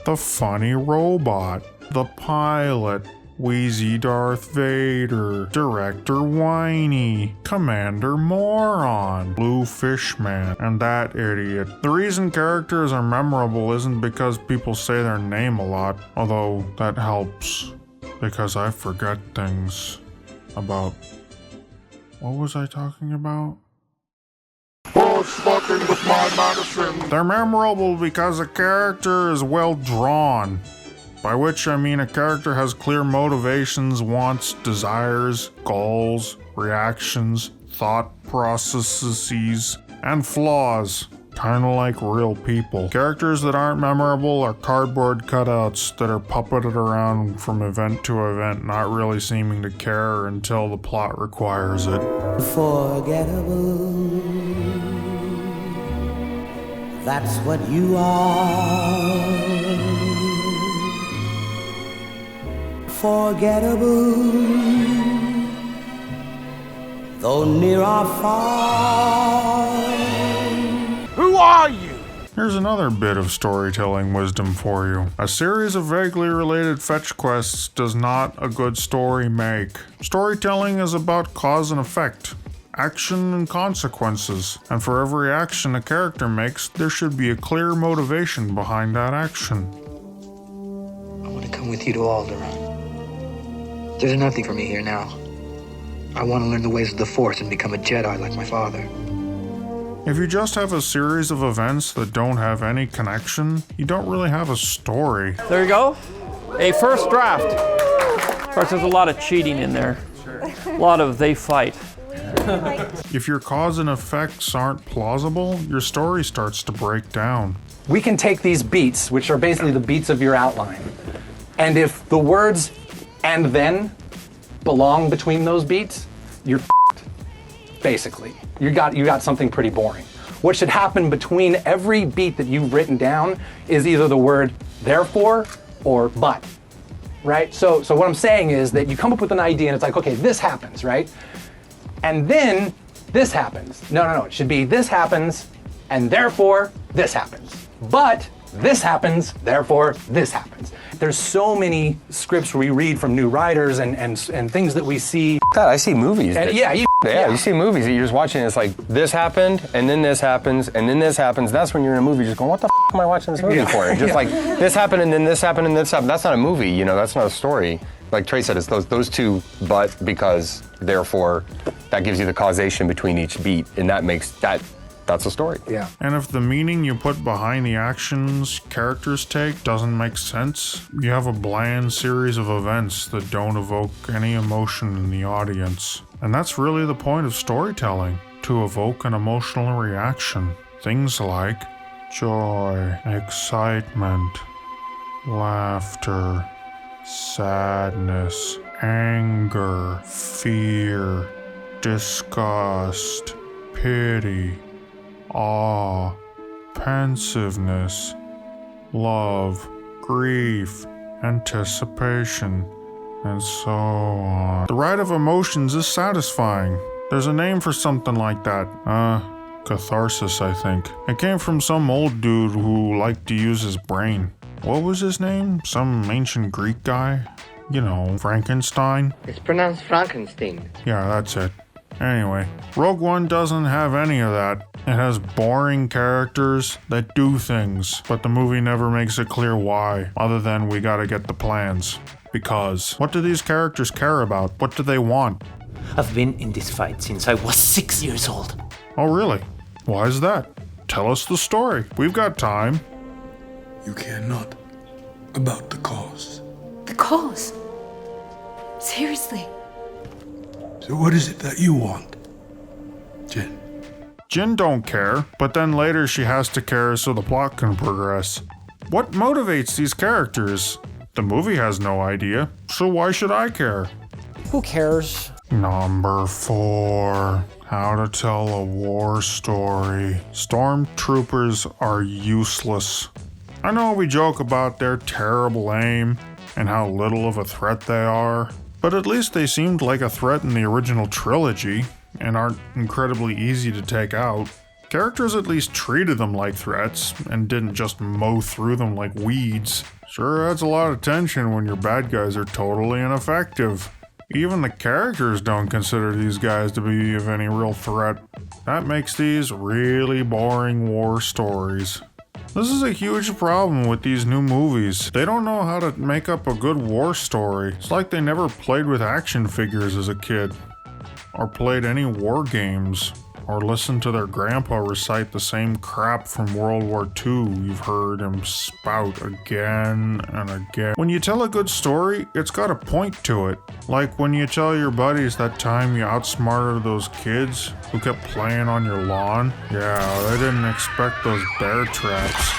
The Funny Robot, The Pilot, Wheezy Darth Vader, Director Whiny, Commander Moron, Blue Fishman, and that idiot. The reason characters are memorable isn't because people say their name a lot, although that helps, because I forget things about... What was I talking about? They're memorable because a character is well drawn. By which I mean a character has clear motivations, wants, desires, goals, reactions, thought processes, and flaws. Kinda like real people. Characters that aren't memorable are cardboard cutouts that are puppeted around from event to event, not really seeming to care until the plot requires it. Unforgettable. That's what you are. Forgettable, though near or far. Who are you? Here's another bit of storytelling wisdom for you. A series of vaguely related fetch quests does not a good story make. Storytelling is about cause and effect, action and consequences, and for every action a character makes, there should be a clear motivation behind that action. I want to come with you to Alderaan. There's nothing for me here now. I want to learn the ways of the Force and become a Jedi like my father. If you just have a series of events that don't have any connection, you don't really have a story. There you go. A first draft. Of course, there's a lot of cheating in there. A lot of they fight. If your cause and effects aren't plausible, your story starts to break down. We can take these beats, which are basically the beats of your outline, and if the words "and then" belong between those beats, you're f***ed, basically. You got something pretty boring. What should happen between every beat that you've written down is either the word "therefore" or "but," right? So what I'm saying is that you come up with an idea and it's like, okay, this happens, right? And then this happens. No, it should be this happens, and therefore this happens. But this happens, therefore this happens. There's so many scripts we read from new writers and things that we see. God, I see movies. And you see movies that you're just watching, and it's like, this happened, and then this happens, and then this happens. That's when you're in a movie just going, what the f am I watching this movie for? Just like, this happened, and then this happened, and this happened. That's not a movie, you know, that's not a story. Like Trey said, it's those two, but, because, therefore, that gives you the causation between each beat, and that's a story. Yeah. And if the meaning you put behind the actions characters take doesn't make sense, you have a bland series of events that don't evoke any emotion in the audience. And that's really the point of storytelling, to evoke an emotional reaction. Things like joy, excitement, laughter, sadness, anger, fear, disgust, pity, awe, pensiveness, love, grief, anticipation, and so on. The ride of emotions is satisfying. There's a name for something like that. Catharsis, I think. It came from some old dude who liked to use his brain. What was his name? Some ancient Greek guy? You know, Frankenstein? It's pronounced Frankenstein. Yeah, that's it. Anyway, Rogue One doesn't have any of that. It has boring characters that do things, but the movie never makes it clear why, other than we gotta get the plans. Because what do these characters care about? What do they want? I've been in this fight since I was 6 years old. Oh, really? Why is that? Tell us the story. We've got time. You care not about the cause. The cause? Seriously? So what is it that you want, Jin? Jin don't care, but then later she has to care so the plot can progress. What motivates these characters? The movie has no idea, so why should I care? Who cares? Number 4. How to tell a war story. Stormtroopers are useless. I know we joke about their terrible aim and how little of a threat they are, but at least they seemed like a threat in the original trilogy and aren't incredibly easy to take out. Characters at least treated them like threats and didn't just mow through them like weeds. Sure adds a lot of tension when your bad guys are totally ineffective. Even the characters don't consider these guys to be of any real threat. That makes these really boring war stories. This is a huge problem with these new movies. They don't know how to make up a good war story. It's like they never played with action figures as a kid, or played any war games, or listened to their grandpa recite the same crap from World War II you've heard him spout again and again. When you tell a good story, it's got a point to it. Like when you tell your buddies that time you outsmarted those kids who kept playing on your lawn. Yeah, they didn't expect those bear traps.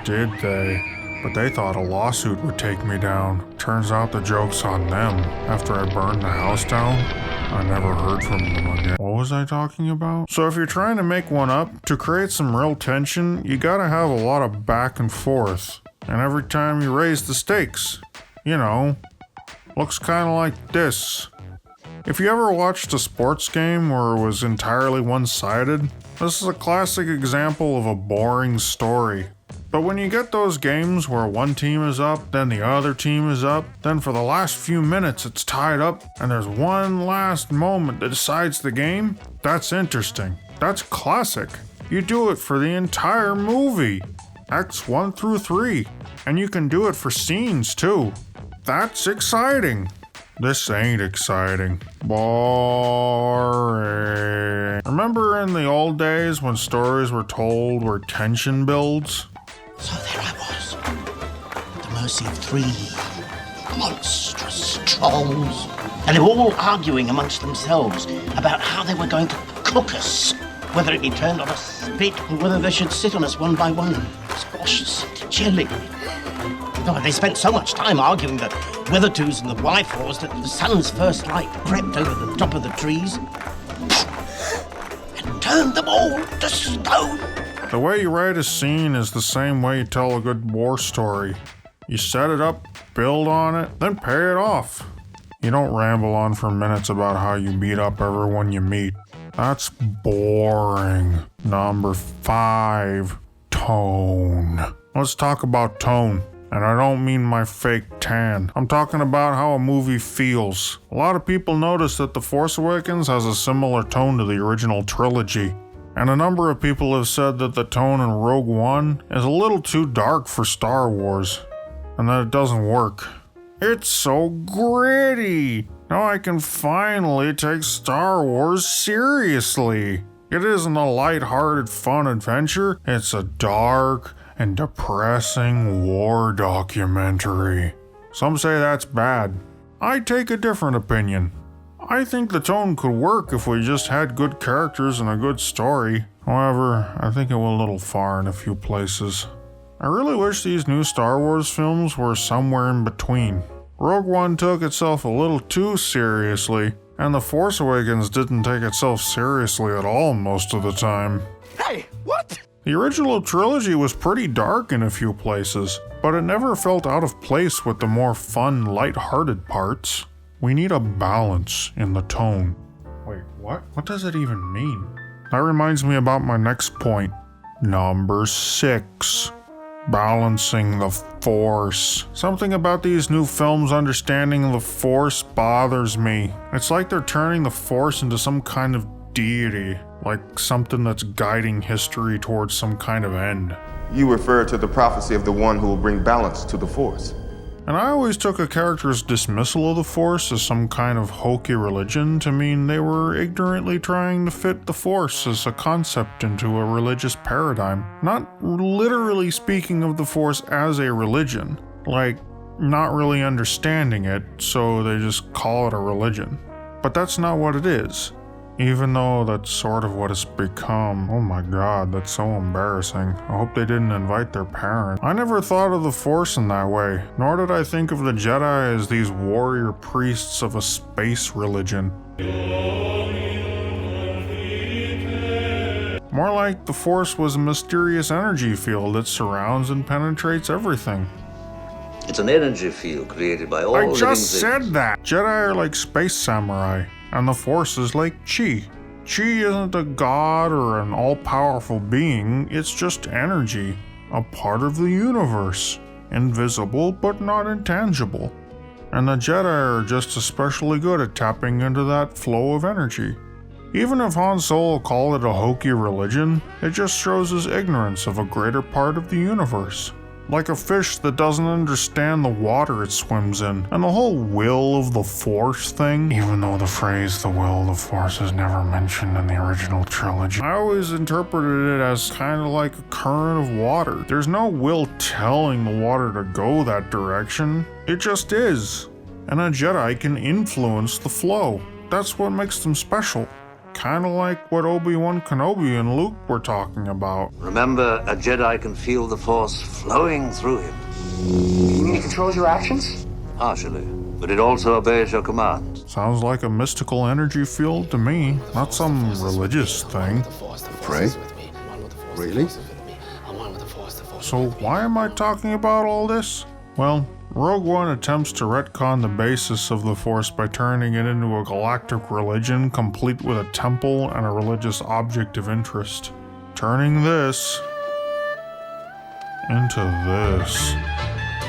Did they? But they thought a lawsuit would take me down. Turns out the joke's on them. After I burned the house down, I never heard from them again. What was I talking about? So if you're trying to make one up, to create some real tension, you gotta have a lot of back and forth. And every time you raise the stakes, you know, looks kinda like this. If you ever watched a sports game where it was entirely one-sided, this is a classic example of a boring story. But when you get those games where one team is up, then the other team is up, then for the last few minutes it's tied up, and there's one last moment that decides the game, that's interesting. That's classic. You do it for the entire movie, acts 1 through 3, and you can do it for scenes too. That's exciting. This ain't exciting. Boring. Remember in the old days when stories were told where tension builds? So there I was, at the mercy of 3 monstrous trolls. And they were all arguing amongst themselves about how they were going to cook us, whether it be turned on a spit or whether they should sit on us one by one, squash us into jelly. Oh, they spent so much time arguing the weather-twos and the Y-4s that the sun's first light crept over the top of the trees and turned them all to stone. The way you write a scene is the same way you tell a good war story. You set it up, build on it, then pay it off. You don't ramble on for minutes about how you beat up everyone you meet. That's boring. Number 5, tone. Let's talk about tone. And I don't mean my fake tan. I'm talking about how a movie feels. A lot of people notice that The Force Awakens has a similar tone to the original trilogy. And a number of people have said that the tone in Rogue One is a little too dark for Star Wars. And that it doesn't work. It's so gritty. Now I can finally take Star Wars seriously. It isn't a light-hearted fun adventure. It's a dark and depressing war documentary. Some say that's bad. I take a different opinion. I think the tone could work if we just had good characters and a good story. However, I think it went a little far in a few places. I really wish these new Star Wars films were somewhere in between. Rogue One took itself a little too seriously, and The Force Awakens didn't take itself seriously at all most of the time. Hey, what? The original trilogy was pretty dark in a few places, but it never felt out of place with the more fun, light-hearted parts. We need a balance in the tone. Wait, what? What does it even mean? That reminds me about my next point. Number 6. Balancing the Force. Something about these new films understanding the Force bothers me. It's like they're turning the Force into some kind of deity, like something that's guiding history towards some kind of end. You refer to the prophecy of the one who will bring balance to the Force. And I always took a character's dismissal of the Force as some kind of hokey religion to mean they were ignorantly trying to fit the Force as a concept into a religious paradigm. Not literally speaking of the Force as a religion, like not really understanding it, so they just call it a religion. But that's not what it is. Even though that's sort of what it's become. Oh my god, that's so embarrassing. I hope they didn't invite their parents. I never thought of the Force in that way, nor did I think of the Jedi as these warrior priests of a space religion. More like the Force was a mysterious energy field that surrounds and penetrates everything. It's an energy field created by all living things. I just said that! Jedi are like space samurai. And the Force is like Chi. Chi isn't a god or an all-powerful being, it's just energy, a part of the universe, invisible but not intangible. And the Jedi are just especially good at tapping into that flow of energy. Even if Han Solo called it a hokey religion, it just shows his ignorance of a greater part of the universe. Like a fish that doesn't understand the water it swims in. And the whole will of the Force thing, even though the phrase the will of the Force is never mentioned in the original trilogy, I always interpreted it as kind of like a current of water. There's no will telling the water to go that direction. It just is. And a Jedi can influence the flow. That's what makes them special. Kind of like what Obi-Wan Kenobi and Luke were talking about. Remember, a Jedi can feel the Force flowing through him. You mean it controls your actions? Partially, but it also obeys your commands. Sounds like a mystical energy field to me, not some religious thing. Pray? Really? So why am I talking about all this? Well, Rogue One attempts to retcon the basis of the Force by turning it into a galactic religion complete with a temple and a religious object of interest. Turning this into this.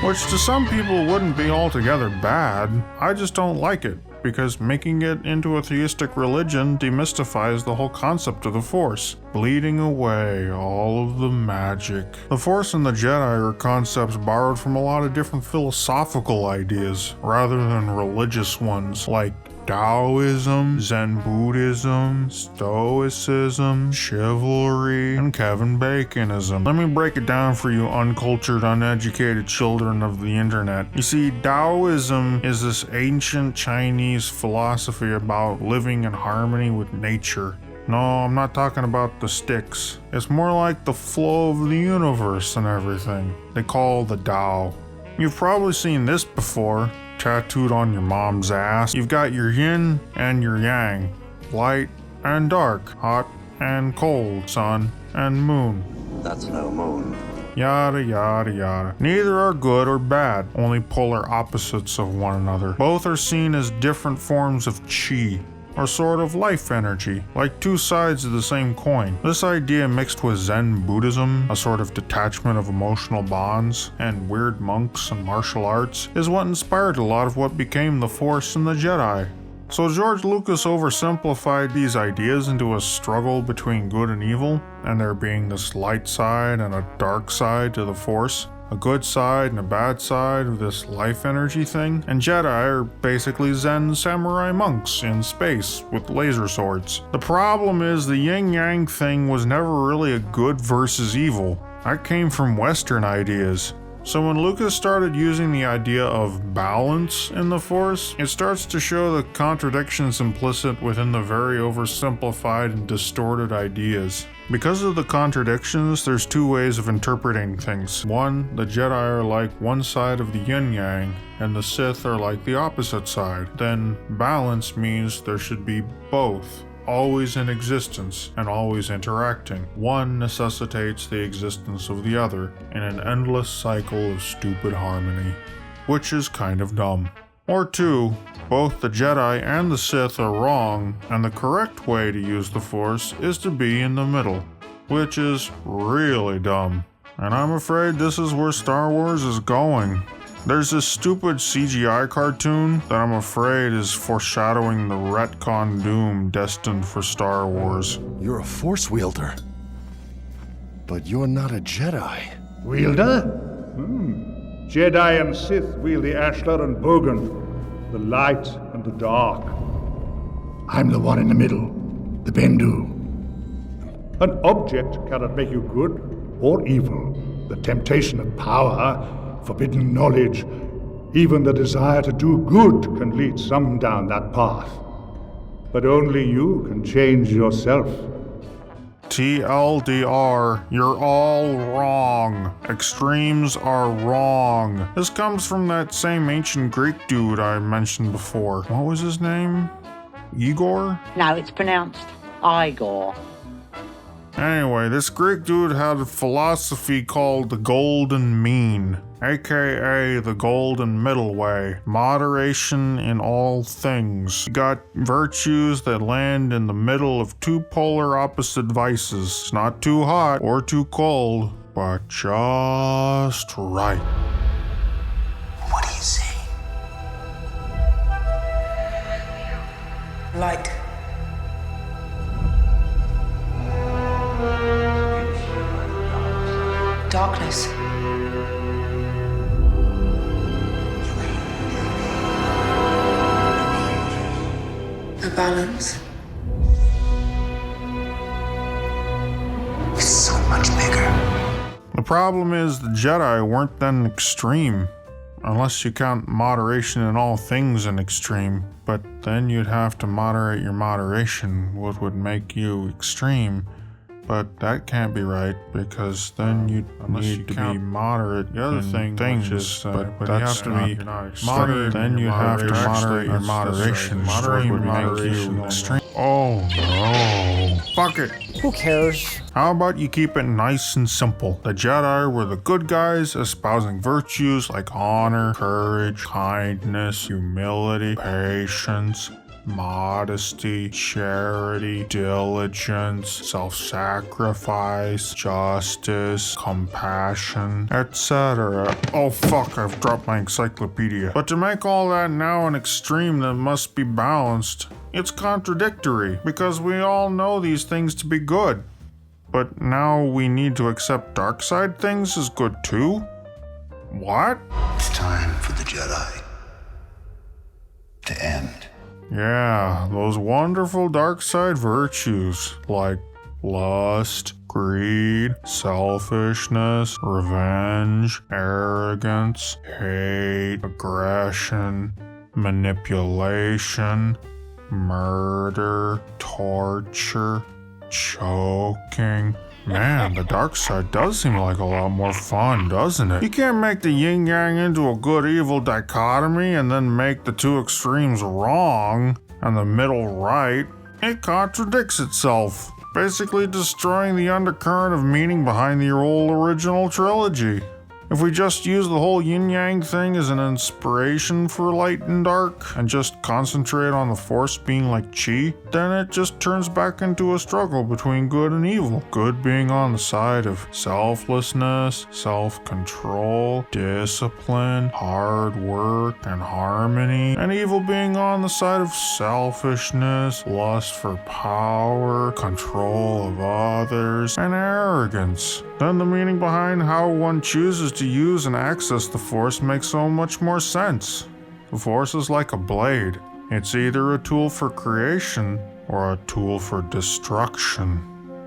Which to some people wouldn't be altogether bad, I just don't like it. because making it into a theistic religion demystifies the whole concept of the Force, bleeding away all of the magic. The Force and the Jedi are concepts borrowed from a lot of different philosophical ideas, rather than religious ones, like Taoism, Zen Buddhism, Stoicism, chivalry, and Kevin Baconism. Let me break it down for you uncultured, uneducated children of the internet. You see, Taoism is this ancient Chinese philosophy about living in harmony with nature. No, I'm not talking about the sticks. It's more like the flow of the universe and everything. They call the Tao. You've probably seen this before, tattooed on your mom's ass. You've got your yin and your yang, light and dark, hot and cold, sun and moon. That's no moon. Yada yada yada. Neither are good or bad, only polar opposites of one another. Both are seen as different forms of chi, or sort of life energy, like two sides of the same coin. This idea mixed with Zen Buddhism, a sort of detachment of emotional bonds, and weird monks and martial arts, is what inspired a lot of what became the Force and the Jedi. So George Lucas oversimplified these ideas into a struggle between good and evil, and there being this light side and a dark side to the Force, a good side and a bad side of this life energy thing, and Jedi are basically Zen samurai monks in space with laser swords. The problem is the yin-yang thing was never really a good versus evil. That came from Western ideas. So when Lucas started using the idea of balance in the Force, it starts to show the contradictions implicit within the very oversimplified and distorted ideas. Because of the contradictions, there's two ways of interpreting things. One, the Jedi are like one side of the yin-yang, and the Sith are like the opposite side. Then balance means there should be both, always in existence and always interacting. One necessitates the existence of the other in an endless cycle of stupid harmony, which is kind of dumb. Or two, both the Jedi and the Sith are wrong, and the correct way to use the Force is to be in the middle, which is really dumb. And I'm afraid this is where Star Wars is going. There's this stupid CGI cartoon that I'm afraid is foreshadowing the retcon doom destined for Star Wars. You're a Force wielder, but you're not a Jedi. Wielder? Jedi and Sith wield the Ashlar and Bogan, the light and the dark. I'm the one in the middle, the Bendu. An object cannot make you good or evil. The temptation of power, forbidden knowledge, even the desire to do good can lead some down that path. But only you can change yourself. TLDR, you're all wrong. Extremes are wrong. This comes from that same ancient Greek dude I mentioned before. What was his name? Igor? No, it's pronounced Igor. Anyway, this Greek dude had a philosophy called the Golden Mean, aka the Golden Middle Way, moderation in all things. You got virtues that land in the middle of two polar opposite vices. It's not too hot or too cold, but just right. What do you see? Light. Darkness. A balance. It's so much bigger. The problem is the Jedi weren't then extreme, unless you count moderation in all things an extreme, but then you'd have to moderate your moderation, what would make you extreme. But that can't be right, because then you'd need to be moderate. The other thing is, but you have to be moderate. Then you'd have to moderate your moderation. Moderate would make you extreme. Oh no! Fuck it. Who cares? How about you keep it nice and simple? The Jedi were the good guys, espousing virtues like honor, courage, kindness, humility, patience. modesty, charity, diligence, self-sacrifice, justice, compassion, etc. Oh fuck, I've dropped my encyclopedia. But to make all that now an extreme that must be balanced, it's contradictory, because we all know these things to be good. But now we need to accept dark side things as good too? What? It's time for the Jedi to end. Yeah, those wonderful dark side virtues like lust, greed, selfishness, revenge, arrogance, hate, aggression, manipulation, murder, torture, choking. Man, the dark side does seem like a lot more fun, doesn't it? You can't make the yin-yang into a good-evil dichotomy and then make the two extremes wrong and the middle right. It contradicts itself, basically destroying the undercurrent of meaning behind the old original trilogy. If we just use the whole yin-yang thing as an inspiration for light and dark, and just concentrate on the force being like chi, then it just turns back into a struggle between good and evil. Good being on the side of selflessness, self-control, discipline, hard work, and harmony, and evil being on the side of selfishness, lust for power, control of others, and arrogance. Then the meaning behind how one chooses to use and access the Force makes so much more sense. The Force is like a blade. It's either a tool for creation or a tool for destruction.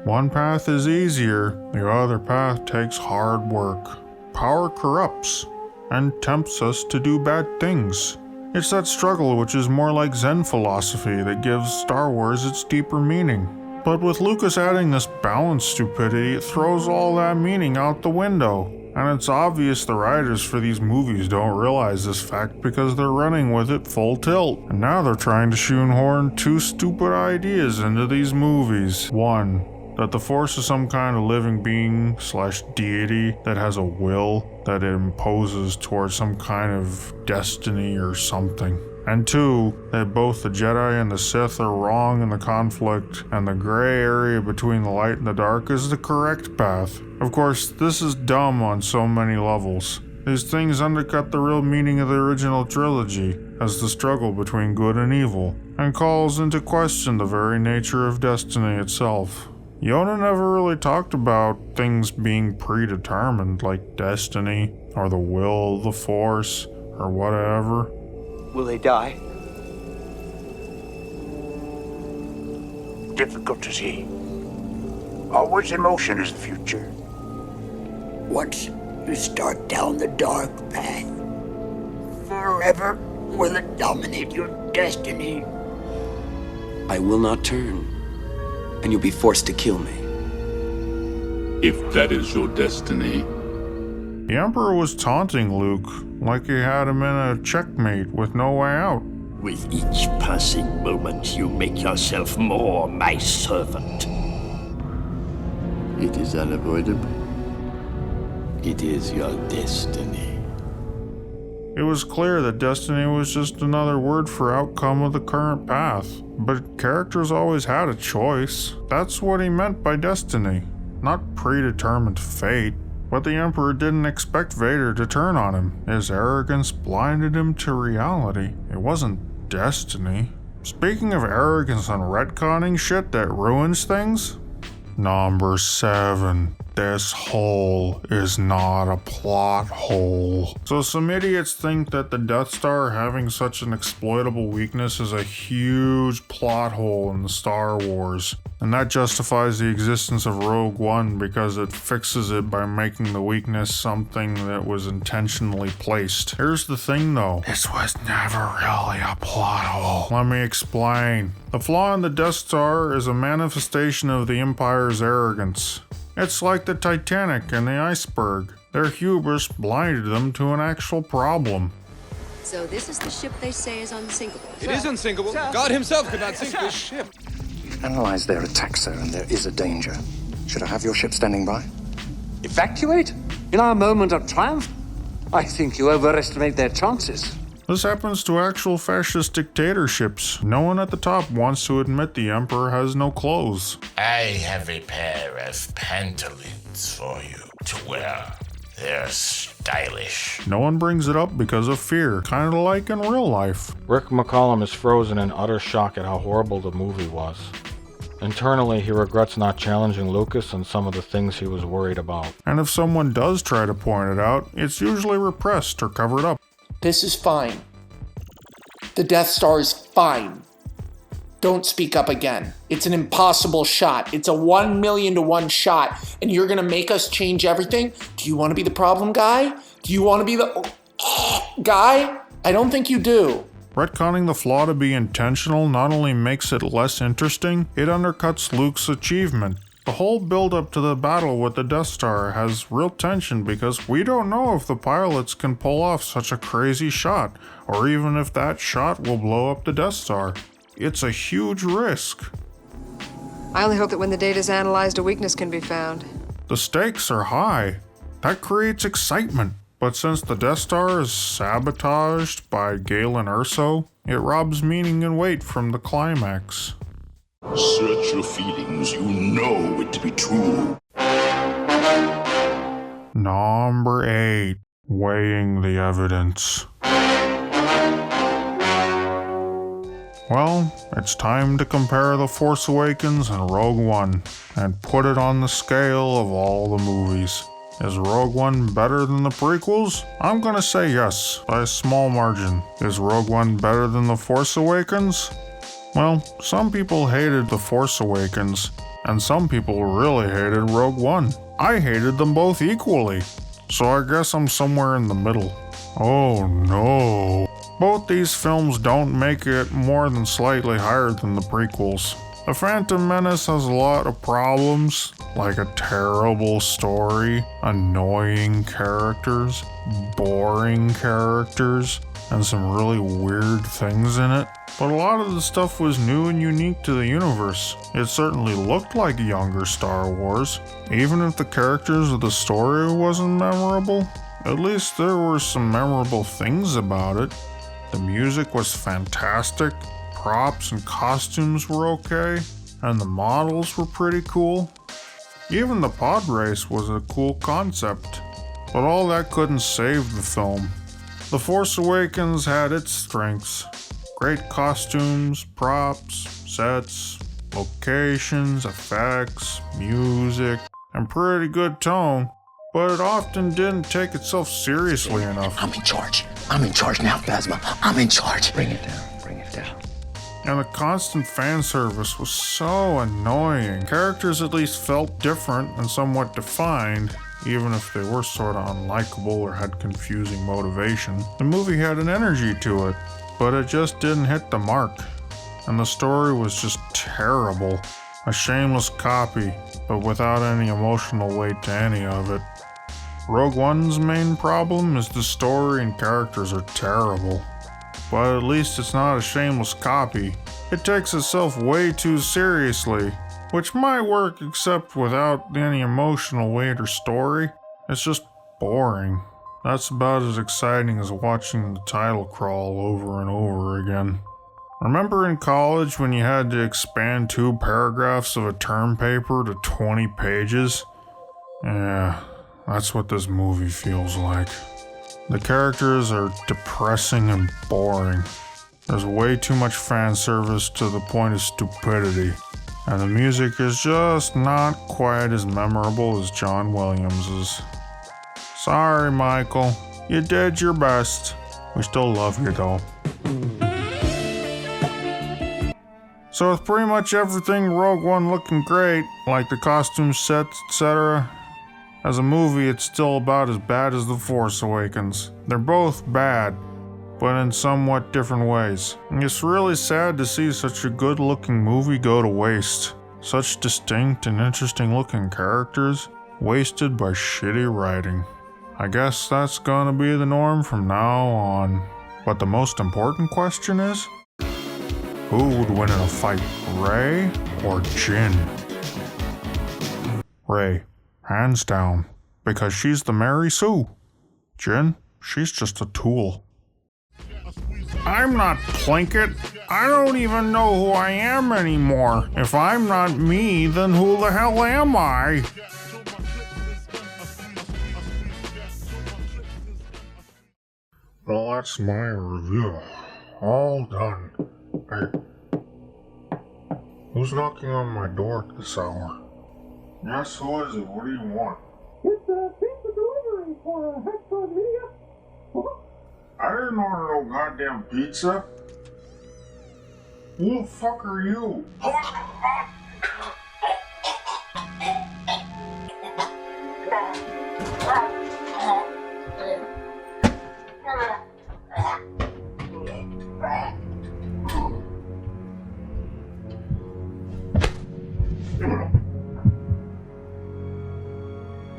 One path is easier, the other path takes hard work. Power corrupts and tempts us to do bad things. It's that struggle which is more like Zen philosophy that gives Star Wars its deeper meaning. But with Lucas adding this balanced stupidity, it throws all that meaning out the window. And it's obvious the writers for these movies don't realize this fact because they're running with it full tilt. And now they're trying to shoehorn two stupid ideas into these movies. One, that the Force is some kind of living being / deity that has a will that it imposes towards some kind of destiny or something. And two, that both the Jedi and the Sith are wrong in the conflict, and the gray area between the light and the dark is the correct path. Of course, this is dumb on so many levels. These things undercut the real meaning of the original trilogy, as the struggle between good and evil, and calls into question the very nature of destiny itself. Yoda never really talked about things being predetermined, like destiny, or the will of the Force, or whatever. Will they die? Difficult to see. Always emotion is the future. Once you start down the dark path, forever will it dominate your destiny. I will not turn, and you'll be forced to kill me. If that is your destiny. The Emperor was taunting Luke, like he had him in a checkmate with no way out. With each passing moment, you make yourself more my servant. It is unavoidable. It is your destiny. It was clear that destiny was just another word for outcome of the current path, but characters always had a choice. That's what he meant by destiny, not predetermined fate. But the Emperor didn't expect Vader to turn on him. His arrogance blinded him to reality. It wasn't destiny. Speaking of arrogance and retconning shit that ruins things, Number 7. This hole is not a plot hole. So some idiots think that the Death Star having such an exploitable weakness is a huge plot hole in the Star Wars. And that justifies the existence of Rogue One because it fixes it by making the weakness something that was intentionally placed. Here's the thing though, this was never really a plot hole. Let me explain. The flaw in the Death Star is a manifestation of the Empire's arrogance. It's like the Titanic and the iceberg. Their hubris blinded them to an actual problem. So this is the ship they say is unsinkable. It is unsinkable. God himself could not sink this ship. Analyze their attack, sir, and there is a danger. Should I have your ship standing by? Evacuate? In our moment of triumph, I think you overestimate their chances. This happens to actual fascist dictatorships. No one at the top wants to admit the emperor has no clothes. I have a pair of pantaloons for you to wear. They're stylish. No one brings it up because of fear, kind of like in real life. Rick McCollum is frozen in utter shock at how horrible the movie was. Internally, he regrets not challenging Lucas on some of the things he was worried about. And if someone does try to point it out, it's usually repressed or covered up. This is fine. The Death Star is fine. Don't speak up again. It's an impossible shot. It's a 1 million to 1 shot, and you're gonna make us change everything? Do you want to be the problem guy? Do you want to be the guy? I don't think you do. Retconning the flaw to be intentional not only makes it less interesting, it undercuts Luke's achievement. The whole build-up to the battle with the Death Star has real tension because we don't know if the pilots can pull off such a crazy shot, or even if that shot will blow up the Death Star. It's a huge risk. I only hope that when the data's analyzed, a weakness can be found. The stakes are high. That creates excitement. But since the Death Star is sabotaged by Galen Erso, it robs meaning and weight from the climax. Search your feelings, you know it to be true. Number 8. Weighing the evidence. Well, it's time to compare The Force Awakens and Rogue One, and put it on the scale of all the movies. Is Rogue One better than the prequels? I'm gonna say yes, by a small margin. Is Rogue One better than The Force Awakens? Well, some people hated The Force Awakens, and some people really hated Rogue One. I hated them both equally, so I guess I'm somewhere in the middle. Oh no. Both these films don't make it more than slightly higher than the prequels. The Phantom Menace has a lot of problems, like a terrible story, annoying characters, boring characters, and some really weird things in it. But a lot of the stuff was new and unique to the universe. It certainly looked like younger Star Wars. Even if the characters of the story wasn't memorable, at least there were some memorable things about it. The music was fantastic, props and costumes were okay, and the models were pretty cool. Even the pod race was a cool concept, but all that couldn't save the film. The Force Awakens had its strengths. Great costumes, props, sets, locations, effects, music, and pretty good tone, but it often didn't take itself seriously enough. I'm in charge. I'm in charge now, Phasma. I'm in charge. Bring it down. Bring it down. And the constant fan service was so annoying. Characters at least felt different and somewhat defined, even if they were sort of unlikable or had confusing motivation. The movie had an energy to it, but it just didn't hit the mark. And the story was just terrible. A shameless copy, but without any emotional weight to any of it. Rogue One's main problem is the story and characters are terrible. But at least it's not a shameless copy. It takes itself way too seriously, which might work except without any emotional weight or story. It's just boring. That's about as exciting as watching the title crawl over and over again. Remember in college when you had to expand 2 paragraphs of a term paper to 20 pages? Yeah, that's what this movie feels like. The characters are depressing and boring. There's way too much fan service to the point of stupidity. And the music is just not quite as memorable as John Williams's. Sorry, Michael. You did your best. We still love you, though. So with pretty much everything Rogue One looking great, like the costume sets, etc., as a movie it's still about as bad as The Force Awakens. They're both bad, but in somewhat different ways. And it's really sad to see such a good looking movie go to waste. Such distinct and interesting looking characters, wasted by shitty writing. I guess that's gonna be the norm from now on. But the most important question is, who would win in a fight, Rey or Jyn? Rey, hands down, because she's the Mary Sue. Jyn, she's just a tool. I'm not Plinkett. I don't even know who I am anymore. If I'm not me, then who the hell am I? Well, that's my review. All done. Hey, who's knocking on my door at this hour? Yes, who is it? What do you want? It's a pizza delivery for Hexpod Media. I didn't order no goddamn pizza. Who the fuck are you?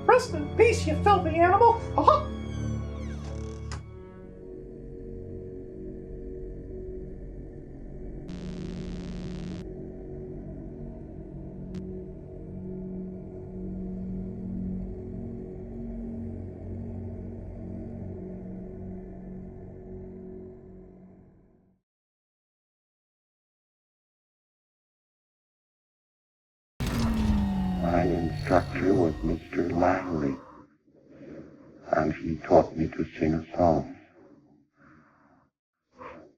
Rest in peace, you filthy animal. My instructor was Mr. Langley, and he taught me to sing a song.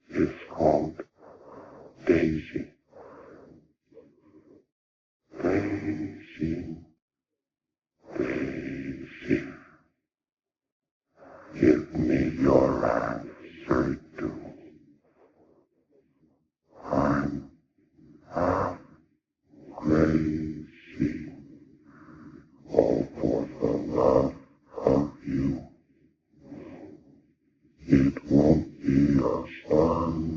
It's called Daisy. Daisy, Daisy, give me your answer too. I'm half crazy, all for the love of you. It won't be a fun